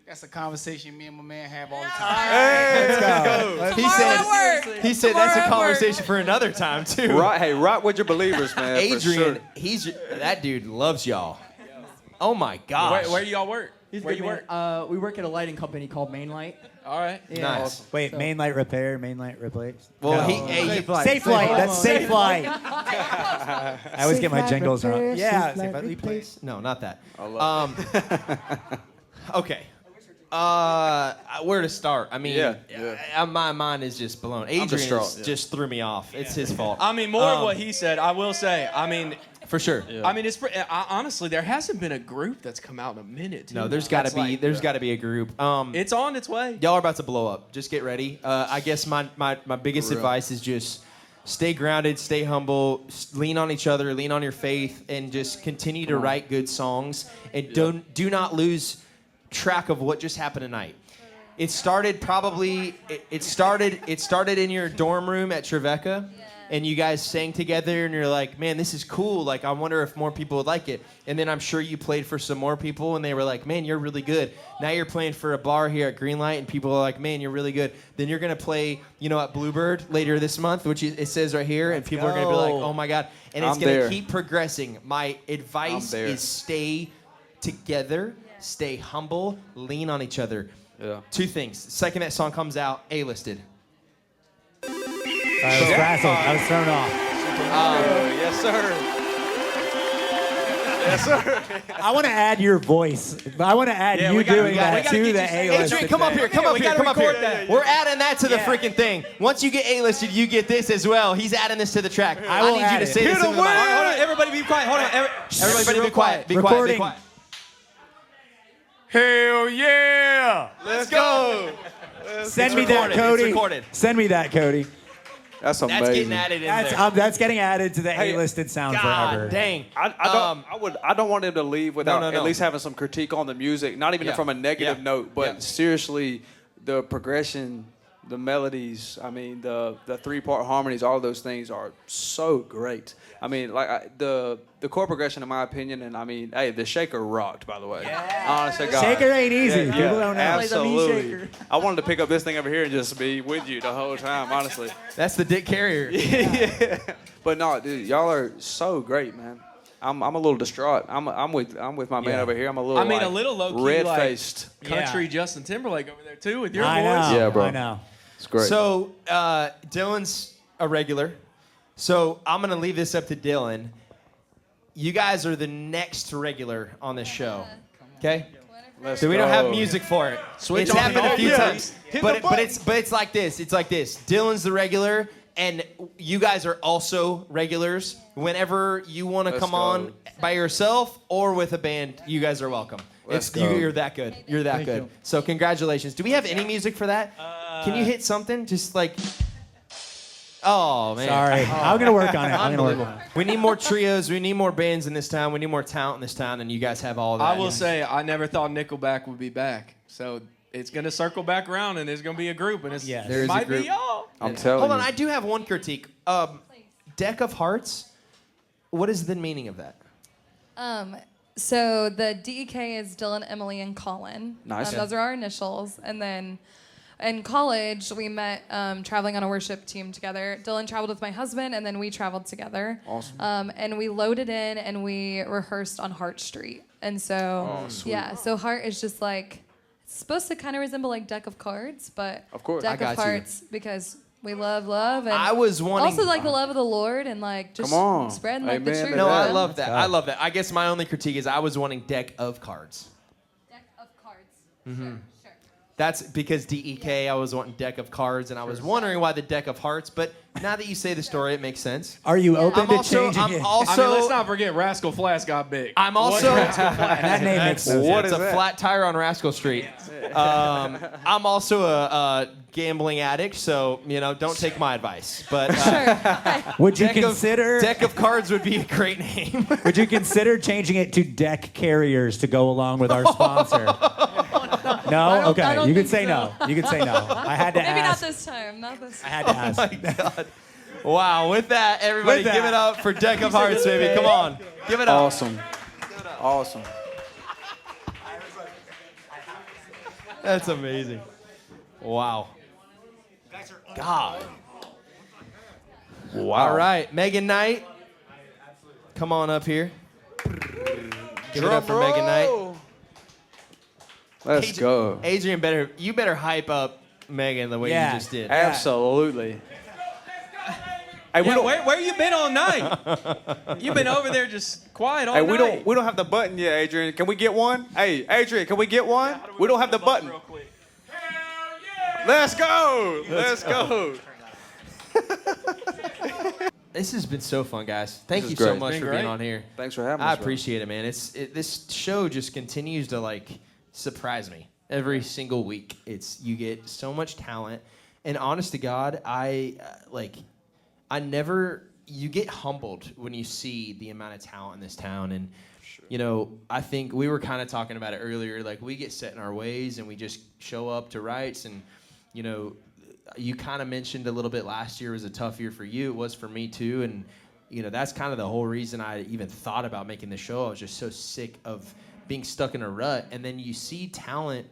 That's a conversation me and my man have all the time. He said that's a conversation for another time too. Rock with your believers, man. for Adrian, sure. that dude loves y'all. Oh my gosh. Where do y'all work? He's Where good, you man. work? We work at a lighting company called Mainlight. All right. Nice. Wait, main light repair, main light replace. Well, No. he Safe flight. That's safe flight. I always get my jingles wrong. Yeah. Safe flight replace. No, not that. I love Okay. Where to start? I mean, my mind is just blown. Adrian just threw me off. It's his fault. I mean, more of what he said. I will say. I mean, for sure. I mean, honestly, there hasn't been a group that's come out in a minute. No, there's got to be. There's got to be a group. It's on its way. Y'all are about to blow up. Just get ready. I guess my biggest advice is just stay grounded, stay humble, lean on each other, lean on your faith, and just continue to write good songs. And do not lose track of what just happened tonight. It started probably. It started in your dorm room at Trevecca. And you guys sang together, and you're like, man, this is cool. Like, I wonder if more people would like it. And then I'm sure you played for some more people, and they were like, man, you're really good. Now you're playing for a bar here at Greenlight, and people are like, man, you're really good. Then you're going to play, at Bluebird later this month, which it says right here, and people are going to be like, oh, my God. And it's going to keep progressing. My advice is stay together, stay humble, lean on each other. Yeah. 2 things. The second that song comes out, A-listed. I was frazzled. I was thrown off. Yes, sir. Yes, sir. I want to add your voice. I want to add you doing that to the A-list. Adrian, come up here. Come up here. We're adding that to the freaking thing. Once you get A-listed, you get this as well. He's adding this to the track. I need you to say this in the mic. Hold on, everybody be quiet. Hold on. Everybody be quiet. Be Recording. quiet. Hell yeah! Let's go. Send me that, Cody. It's recorded. Send me that, Cody. That's amazing. That's getting added in there. That's getting added to the A-listed sound forever. God dang. I don't want him to leave without No. at least having some critique on the music, not even from a negative note, but seriously, the progression, the melodies, I mean, the 3-part harmonies, all of those things are so great. I mean, the chord progression, in my opinion, and I mean, hey, the shaker rocked, by the way. Honest to God. Shaker ain't easy. Yeah, People don't know. Absolutely. I wanted to pick up this thing over here and just be with you the whole time, honestly. That's the Dick Carrier. Yeah. But no, dude, y'all are so great, man. I'm a little distraught. I'm with my man over here. I'm a little. I mean, a little low key, red-faced, country Justin Timberlake over there too with your voice. I know. Yeah, bro. I know. It's great. So Dylan's a regular. So I'm going to leave this up to Dylan. You guys are the next regular on this show. Okay? So we don't have music for it. It's happened a few times. But it's like this. It's like this. Dylan's the regular, and you guys are also regulars. Whenever you want to come on by yourself or with a band, you guys are welcome. You're that good. You're that good. you. So congratulations. Do we have any music for that? Can you hit something? Just like... Oh, man. Sorry. I'm going to work on it. I'm going to work on it. We need more trios. We need more bands in this town. We need more talent in this town, and you guys have all of that. I will say, I never thought Nickelback would be back. So it's going to circle back around, and there's going to be a group, and There it might be y'all. I'm telling Hold on, you. I do have one critique. Deck of Hearts, what is the meaning of that? So the DEK is Dylan, Emily, and Colin. Nice. Those are our initials. And then in college, we met traveling on a worship team together. Dylan traveled with my husband, and then we traveled together. Awesome. And we loaded in, and we rehearsed on Hart Street. And so, so Hart is just like, it's supposed to kind of resemble like Deck of Cards, but Of course. Deck I of got you. Hearts because we love love. And I was wanting... also like the love of the Lord and like just Come on. spreading like the Amen truth. to No, that. I love that. I love that. I guess my only critique is I was wanting Deck of Cards. Deck of Cards. Mm-hmm. Sure. That's because DEK, I was wanting Deck of Cards, and I was wondering why the Deck of Hearts, but now that you say the story, it makes sense. Are you open to changing I mean, let's not forget Rascal Flatts got big. I'm also... That name makes sense. What It's is a that? flat tire on Rascal Street. I'm also a gambling addict, so, don't take my advice. But Would you consider Deck of Cards would be a great name. Would you consider changing it to Deck Carriers to go along with our sponsor? No? Okay. You could say no. You could say no. I had to Maybe ask. not this time. Not this I time. had to ask. My God. Wow. With that, everybody, With that. give it up for Deck of Hearts, baby. Come on. Give it up. Awesome. Awesome. That's amazing. Wow. God. Wow. All right. Megan Knight. Come on up here. Give it up for Megan Knight. Let's go. Adrian, you better hype up Megan the way you just did. Absolutely. Hey, where you been all night? You've been over there just quiet all night. Hey, we don't have the button yet, Adrian. Can we get one? Hey, Adrian, can we get one? We don't have the button. Real quick. Let's go. Let's go. This has been so fun, guys. Thank This you is so great. much It's for been being great. on here. Thanks for having I us. bro. appreciate it, man. This show just continues to like surprise me every single week. You get so much talent, and honest to God, you get humbled when you see the amount of talent in this town. And you know, I think we were kind of talking about it earlier. Like, we get set in our ways and we just show up to rights. And you know, you kind of mentioned a little bit last year was a tough year for you. It was for me too. And you know, that's kind of the whole reason I even thought about making this show. I was just so sick of being stuck in a rut. And then you see talent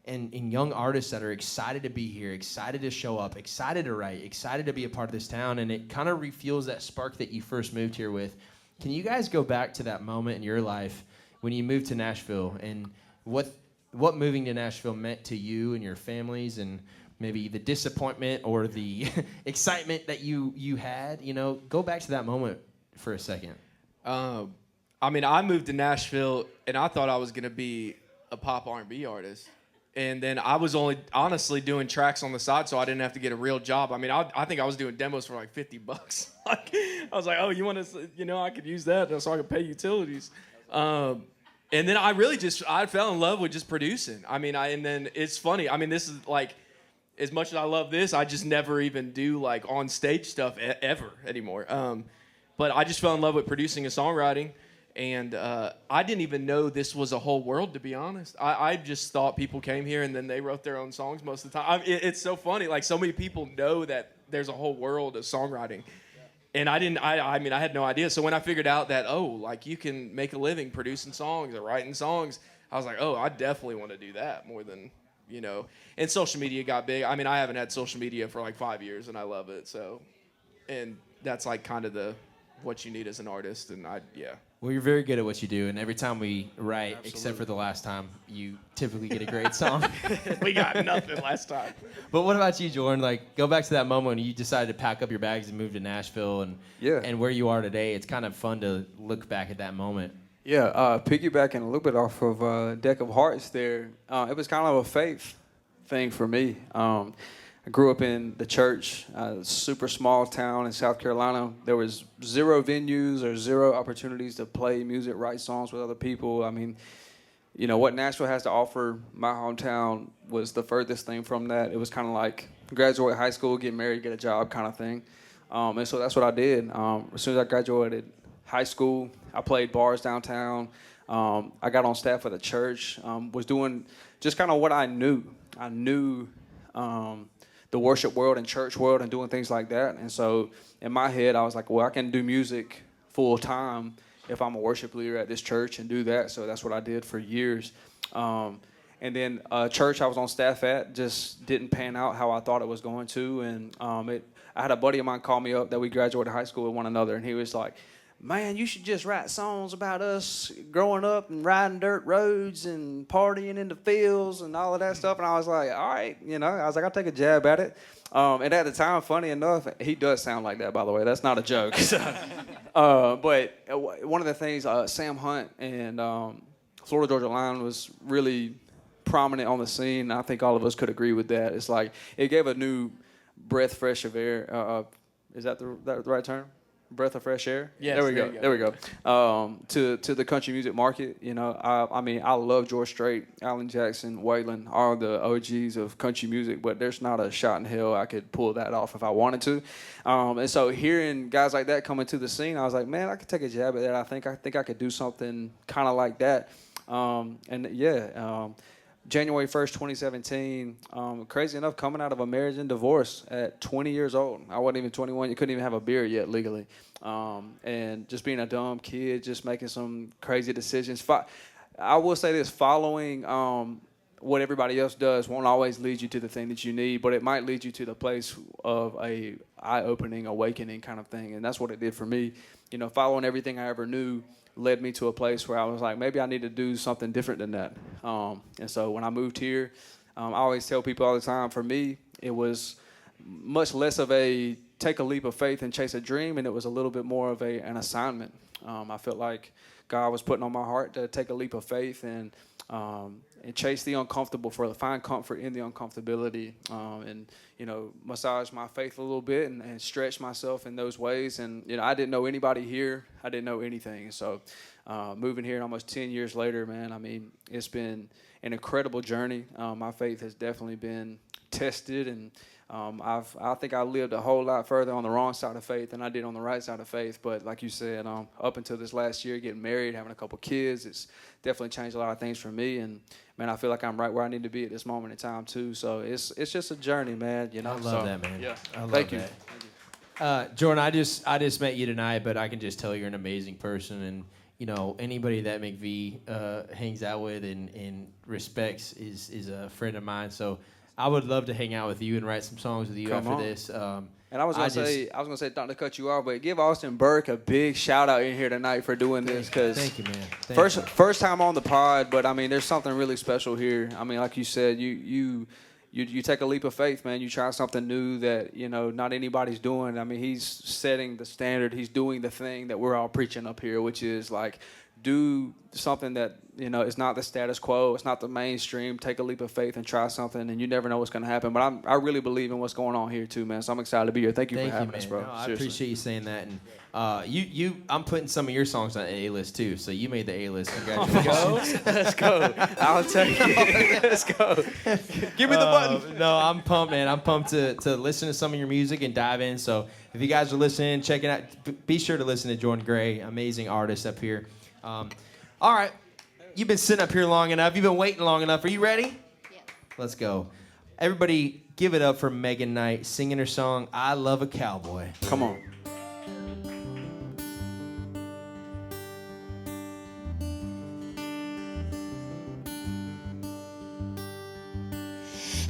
and young artists that are excited to be here, excited to show up, excited to write, excited to be a part of this town, and it kind of refuels that spark that you first moved here with. Can you guys go back to that moment in your life when you moved to Nashville, and what moving to Nashville meant to you and your families, and maybe the disappointment or the excitement that you had? You know, go back to that moment for a second. I mean, I moved to Nashville, and I thought I was going to be a pop R&B artist. And then I was only honestly doing tracks on the side, so I didn't have to get a real job. I mean, I think I was doing demos for like $50. Like, I was like, oh, you want to, you know, I could use that so I could pay utilities. And then I fell in love with just producing. I mean, and then it's funny. I mean, this is like, as much as I love this, I just never even do like on stage stuff ever anymore. But I just fell in love with producing and songwriting. And I didn't even know this was a whole world, to be honest. I just thought people came here and then they wrote their own songs most of the time. It's so funny. Like, so many people know that there's a whole world of songwriting. And I didn't, I mean, I had no idea. So when I figured out that, oh, like, you can make a living producing songs or writing songs, I was like, oh, I definitely want to do that more than, you know. And social media got big. I mean, I haven't had social media for like 5 years, and I love it. So, and that's like kind of what you need as an artist. And yeah. Well, you're very good at what you do, and every time we write, except for the last time, you typically get a great song. We got nothing last time. But what about you, Jordan? Like, go back to that moment when you decided to pack up your bags and move to Nashville, and where you are today. It's kind of fun to look back at that moment. Yeah, piggybacking a little bit off of DEK of Hearts there, it was kind of a faith thing for me. I grew up in the church, a super small town in South Carolina. There was 0 venues or 0 opportunities to play music, write songs with other people. I mean, you know, what Nashville has to offer, my hometown was the furthest thing from that. It was kind of like graduate high school, get married, get a job kind of thing. And so that's what I did. As soon as I graduated high school, I played bars downtown. I got on staff at the church, was doing just kind of what I knew. I knew the worship world and church world and doing things like that. And so in my head, I was like, well, I can do music full time if I'm a worship leader at this church and do that. So that's what I did for years. And then church I was on staff at just didn't pan out how I thought it was going to. And I had a buddy of mine call me up that we graduated high school with one another, and he was like, man, you should just write songs about us growing up and riding dirt roads and partying in the fields and all of that stuff. And I was like, all right, you know, I was like, I'll take a jab at it. And at the time, funny enough, he does sound like that, by the way. That's not a joke. But one of the things, Sam Hunt and Florida Georgia Line was really prominent on the scene. I think all of us could agree with that. It's like it gave a new breath fresh of air. Is that the right term? Breath of fresh air. Yes, There we go. To the country music market, you know, I mean, I love George Strait, Alan Jackson, Waylon, all the OGs of country music, but there's not a shot in hell I could pull that off if I wanted to. And so hearing guys like that coming to the scene, I was like, man, I could take a jab at that. I think I could do something kind of like that. January 1st, 2017, crazy enough, coming out of a marriage and divorce at 20 years old. I wasn't even 21. You couldn't even have a beer yet legally. And just being a dumb kid, just making some crazy decisions. I will say this, following what everybody else does won't always lead you to the thing that you need, but it might lead you to the place of a eye-opening, awakening kind of thing. And that's what it did for me. You know, following everything I ever knew led me to a place where I was like, maybe I need to do something different than that. And so when I moved here, I always tell people all the time, for me, it was much less of a take a leap of faith and chase a dream, and it was a little bit more of an assignment. I felt like God was putting on my heart to take a leap of faith and chase the uncomfortable, find comfort in the uncomfortability, and massage my faith a little bit and stretch myself in those ways. And I didn't know anybody here. I didn't know anything. So moving here almost 10 years later, man, I mean, it's been an incredible journey. My faith has definitely been tested, and I think I lived a whole lot further on the wrong side of faith than I did on the right side of faith. But like you said, up until this last year, getting married, having a couple kids, it's definitely changed a lot of things for me. And man, I feel like I'm right where I need to be at this moment in time too. So it's just a journey, man. I love that, man. Yeah. Thank you. Jordan, I just met you tonight, but I can just tell you're an amazing person, and anybody that McV hangs out with and respects is a friend of mine. So I would love to hang out with you and write some songs with you after this. And I was gonna say, not to cut you off, but give Austin Burke a big shout out in here tonight for doing this, because thank you, man. First time on the pod, but I mean, there's something really special here. I mean, like you said, you take a leap of faith, man. You try something new that not anybody's doing. I mean, he's setting the standard. He's doing the thing that we're all preaching up here, which is like, do something that is not the status quo. It's not the mainstream. Take a leap of faith and try something, and you never know what's going to happen. But I really believe in what's going on here too, man. So I'm excited to be here. Thank you for having us, bro. No, I appreciate you saying that. And I'm putting some of your songs on the A-list too. So you made the A-list. Congratulations. Let's go. I'll take it. Let's go. Give me the button. No, I'm pumped, man. I'm pumped to listen to some of your music and dive in. So if you guys are listening, check it out. Be sure to listen to Jordan Gray, amazing artist up here. All right. You've been sitting up here long enough. You've been waiting long enough. Are you ready? Yeah. Let's go. Everybody give it up for Megan Knight singing her song, I Love a Cowboy. Come on.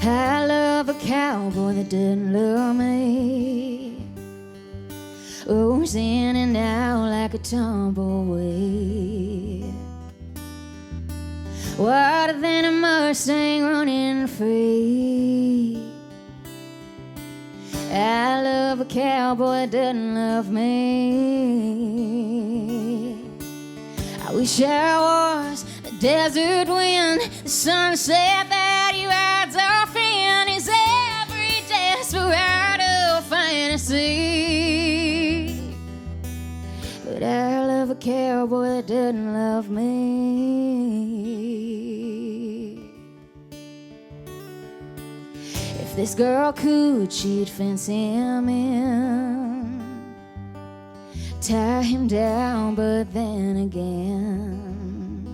I love a cowboy that doesn't love me. Goes in and out like a tumbleweed. Wider than a Mustang running free. I love a cowboy that doesn't love me. I wish I was the desert wind, the sunset that you rides off in is every desperado fantasy. But I love a cowboy that doesn't love me. If this girl could, she'd fence him in, tie him down, but then again,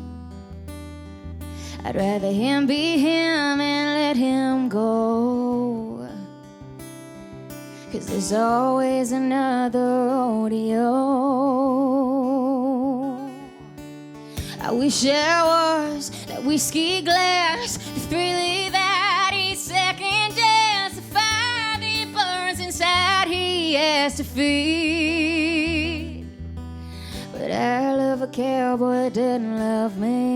I'd rather him be him and let him go. 'Cause there's always another rodeo. I wish I was that whiskey glass, the thrill that each second dance, the fire that burns inside he has to feed. But I love a cowboy that doesn't love me.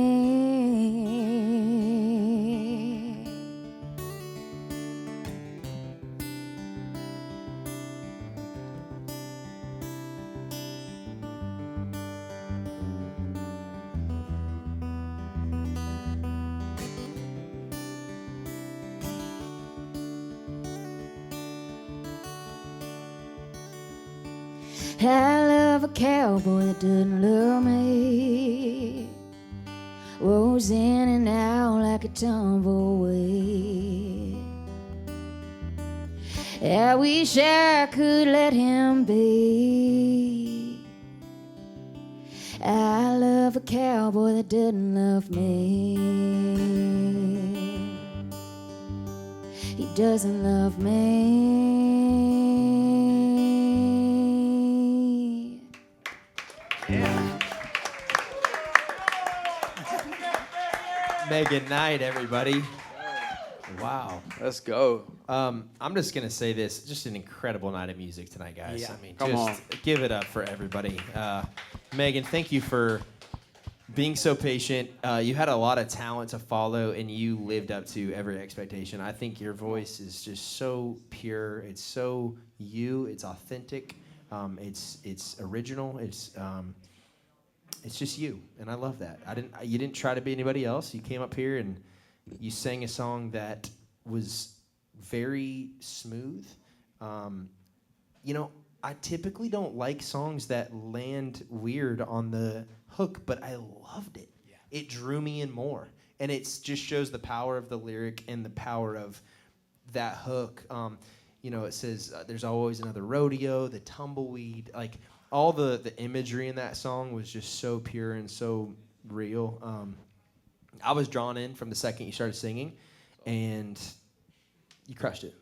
I love a cowboy that doesn't love me. Rolls in and out like a tumbleweed. I wish I could let him be. I love a cowboy that doesn't love me. He doesn't love me. Megan Knight, everybody. Wow. Let's go. I'm just going to say this. Just an incredible night of music tonight, guys. Yeah. I mean, Come just on. give it up for everybody. Megan, thank you for being so patient. You had a lot of talent to follow, and you lived up to every expectation. I think your voice is just so pure. It's so you. It's authentic. It's original. It's just you, and I love that. You didn't try to be anybody else. You came up here and you sang a song that was very smooth. I typically don't like songs that land weird on the hook, but I loved it. Yeah. It drew me in more, and it just shows the power of the lyric and the power of that hook. It says there's always another rodeo, the tumbleweed, like all the imagery in that song was just so pure and so real. I was drawn in from the second you started singing, and you crushed it.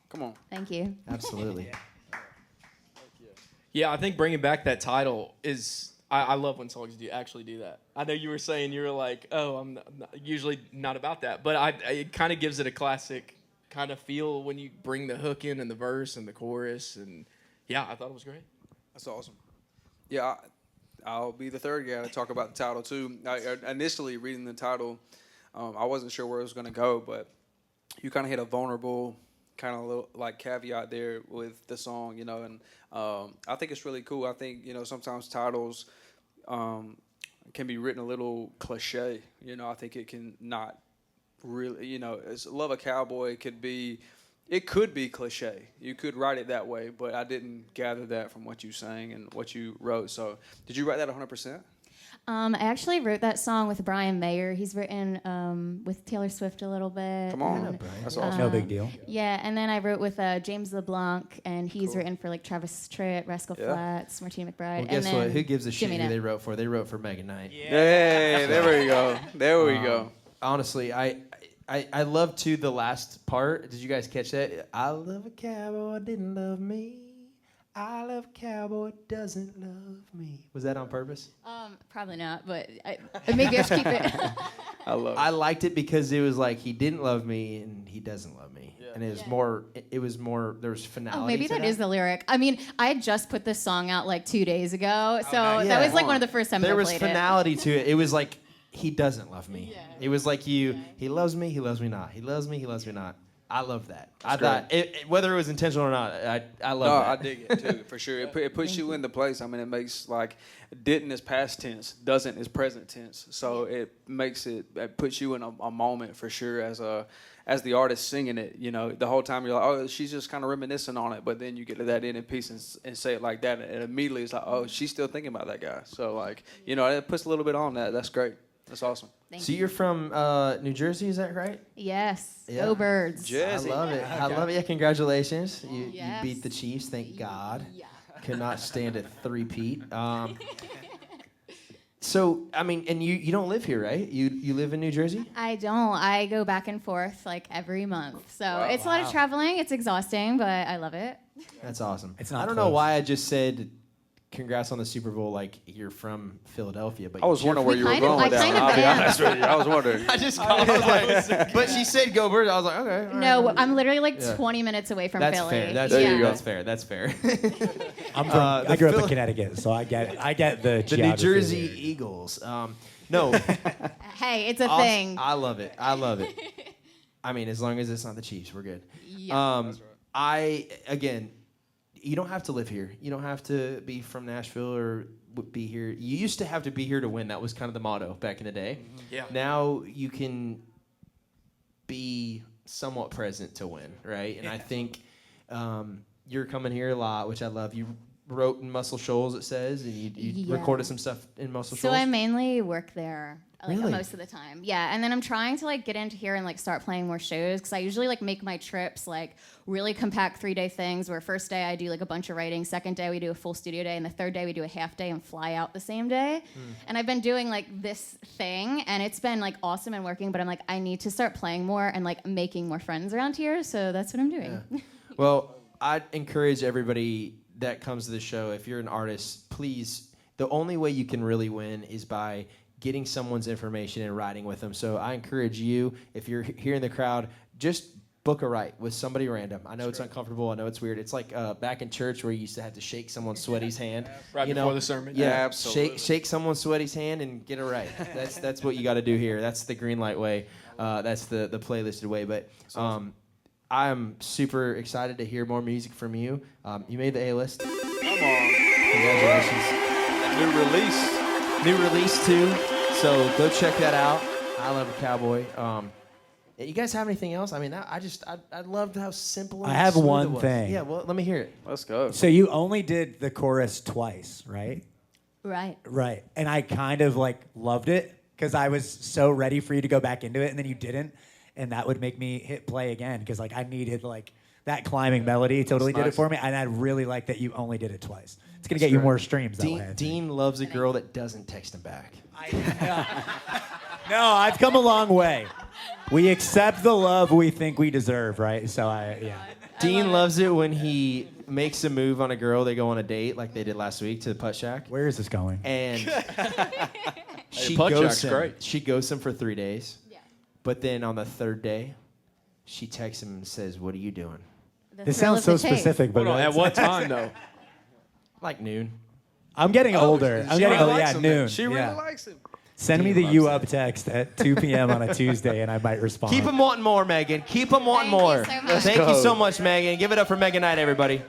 Come on. Thank you. Absolutely. Yeah, I think bringing back that title is. I love when songs actually do that. I know you were saying you were like, oh, I'm usually not about that, but it kind of gives it a classic kind of feel when you bring the hook in and the verse and the chorus, and yeah, I thought it was great. That's awesome. Yeah, I'll be the third guy to talk about the title too. Initially reading the title, I wasn't sure where it was going to go, but you kind of hit a vulnerable kind of little like caveat there with the song, and I think it's really cool. I think sometimes titles can be written a little cliche. I think it can not really, it's Love a Cowboy could be cliche. You could write it that way, but I didn't gather that from what you sang and what you wrote. So did you write that 100%? I actually wrote that song with Brian Mayer. He's written with Taylor Swift a little bit. Come on. And, That's awesome. No big deal. Yeah, and then I wrote with James LeBlanc, and he's written for like Travis Tritt, Rascal Flatts, Martina McBride. Well, and guess then what? Who gives a shit Jimmy who Knapp. they wrote for? They wrote for Megan Knight. Hey, there we go. There we go. Honestly, I love too the last part. Did you guys catch that? I love a cowboy, didn't love me. I love a cowboy, doesn't love me. Was that on purpose? Probably not, but maybe I should keep it. I love it. I liked it because it was like he didn't love me and he doesn't love me, and it was more. It was more. There was finality. Oh, maybe to that is the lyric. I mean, I had just put this song out like 2 days ago, so that was like one of the first times I There was played finality to it. It was like he doesn't love me. Yeah. It was like he loves me, he loves me not. He loves me, he loves me not. I love that. I thought whether it was intentional or not, I love that. I dig it too, for sure. It puts you into place. I mean, it makes like didn't is past tense, doesn't is present tense. So it puts you in a moment for sure as the artist singing it. The whole time you're like, oh, she's just kind of reminiscing on it, but then you get to that ending piece and say it like that, and immediately it's like, oh, she's still thinking about that guy. So like, it puts a little bit on that. That's great. That's awesome. So you're from New Jersey, is that right? Yes. Yeah. Go Birds. Jersey. I love it. I love it. Yeah, congratulations. You Yes. beat the Chiefs, thank God. Yeah. Could not stand a three-peat. So, I mean, and you don't live here, right? You live in New Jersey? I don't. I go back and forth like every month. So it's a lot of traveling. It's exhausting, but I love it. That's awesome. It's not I don't know close. why I just said congrats on the Super Bowl like you're from Philadelphia, but I was wondering where you were kind of- going with I that. kind of I'll be am. honest with you. I was wondering. I just I was like, but she said go Birds. I was like, okay. all No, right. I'm literally like Yeah. 20 minutes away from That's Philly. fair. That's There fair. you go. That's fair. That's fair. I'm from. I grew up in Phil- Connecticut, so I get the The New geography Jersey there. Eagles. No, Hey, it's a thing. I love it. I love it. I mean, as long as it's not the Chiefs, we're good. Yeah. Again, you don't have to live here. You don't have to be from Nashville or be here. You used to have to be here to win. That was kind of the motto back in the day. Yeah. Now you can be somewhat present to win, right? And I think you're coming here a lot, which I love. You wrote in Muscle Shoals, it says, and you Yeah. recorded some stuff in Muscle So Shoals. I mainly work there like Really? most of the time. Yeah, and then I'm trying to like get into here and like start playing more shows because I usually like make my trips like really compact 3-day things where first day I do like a bunch of writing, second day we do a full studio day, and the third day we do a half day and fly out the same day. And I've been doing like this thing and it's been like awesome and working, but I'm like I need to start playing more and like making more friends around here, so that's what I'm doing. Yeah. Well, I'd encourage everybody that comes to the show, if you're an artist, please, the only way you can really win is by getting someone's information and riding with them. So I encourage you, if you're here in the crowd, just book a ride with somebody random. I know it's uncomfortable. I know it's weird. It's like back in church where you used to have to shake someone's sweaty's hand. Right before the sermon. Yeah, absolutely. Shake someone's sweaty's hand and get a ride. That's what you got to do here. That's the green light way. That's the playlisted way. But I am super excited to hear more music from you. You made the A-list. Come on. Congratulations. New release too. So go check that out. I Love a Cowboy. You guys have anything else? I mean, I loved how simple. And I have smooth one it was. thing. Yeah, well, let me hear it. Let's go. So you only did the chorus twice, right? Right. Right. And I kind of like loved it because I was so ready for you to go back into it, and then you didn't, and that would make me hit play again because like I needed like that climbing melody. Totally did it for me, and I really like that you only did it twice. It's gonna get you more streams that way. I think. Dean loves a girl that doesn't text him back. No, I've come a long way. We accept the love we think we deserve, right? So Dean loves it when he makes a move on a girl. They go on a date like they did last week to the Putt Shack. Where is this going? And she Putt ghosts Shack's him. great. She ghosts him for 3 days. Yeah. But then on the 3rd day, she texts him and says, "What are you doing?" This sounds so specific, but Hold on, at what time though? Like noon. I'm getting older. I'm getting older. Yeah, noon. She really likes him. Send me the "you up" text at 2 p.m. on a Tuesday, and I might respond. Keep them wanting more, Megan. Keep them wanting Thank more. you so much. Thank you so much, Megan. Give it up for Megan Knight, everybody.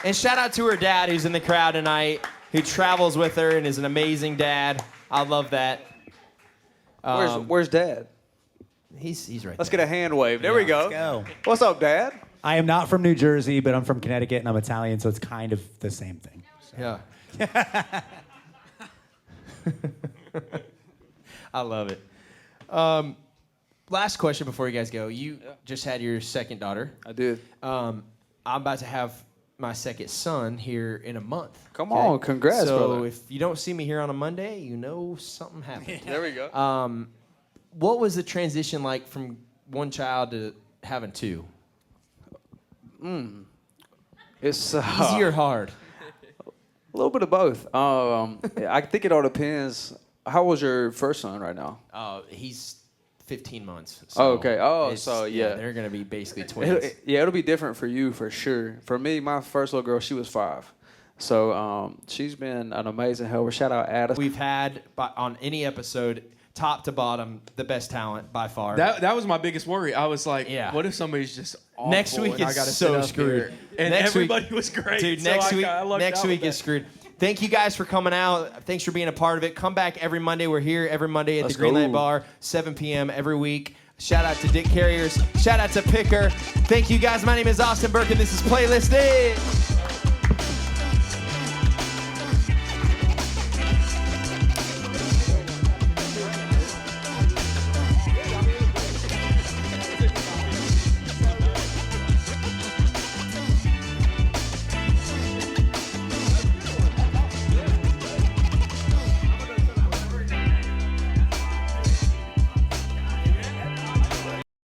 And shout out to her dad, who's in the crowd tonight, who travels with her and is an amazing dad. I love that. Where's Dad? He's right Let's there. get a hand wave. There we go. Let's go. What's up, Dad? I am not from New Jersey, but I'm from Connecticut, and I'm Italian, so it's kind of the same thing. Yeah. I love it. Last question before you guys go. You just had your second daughter. I did. I'm about to have my second son here in a month. Come on, congrats, so brother. if you don't see me here on a Monday, you know something happened. There we go. What was the transition like from one child to having two? It's Easy or hard? a little bit of both. I think it all depends. How old is your first son right now? He's 15 months. Oh, okay. Oh, it's- so, yeah. They're going to be basically twins. It'll be different for you for sure. For me, my first little girl, she was 5. So she's been an amazing helper. Shout out Addis. We've had, on any episode, top to bottom, the best talent by far. That was my biggest worry. I was like, Yeah. what if somebody's just awful Next week and I is gotta so sit up screwed. here? And Next week- everybody was great. Dude, so next I lucked next out week with is that. screwed. Thank you guys for coming out. Thanks for being a part of it. Come back every Monday. We're here every Monday at Let's the Green go. Light Bar, 7 p.m. every week. Shout out to Dick Carriers. Shout out to Picker. Thank you guys. My name is Austin Burke, and this is Playlisted.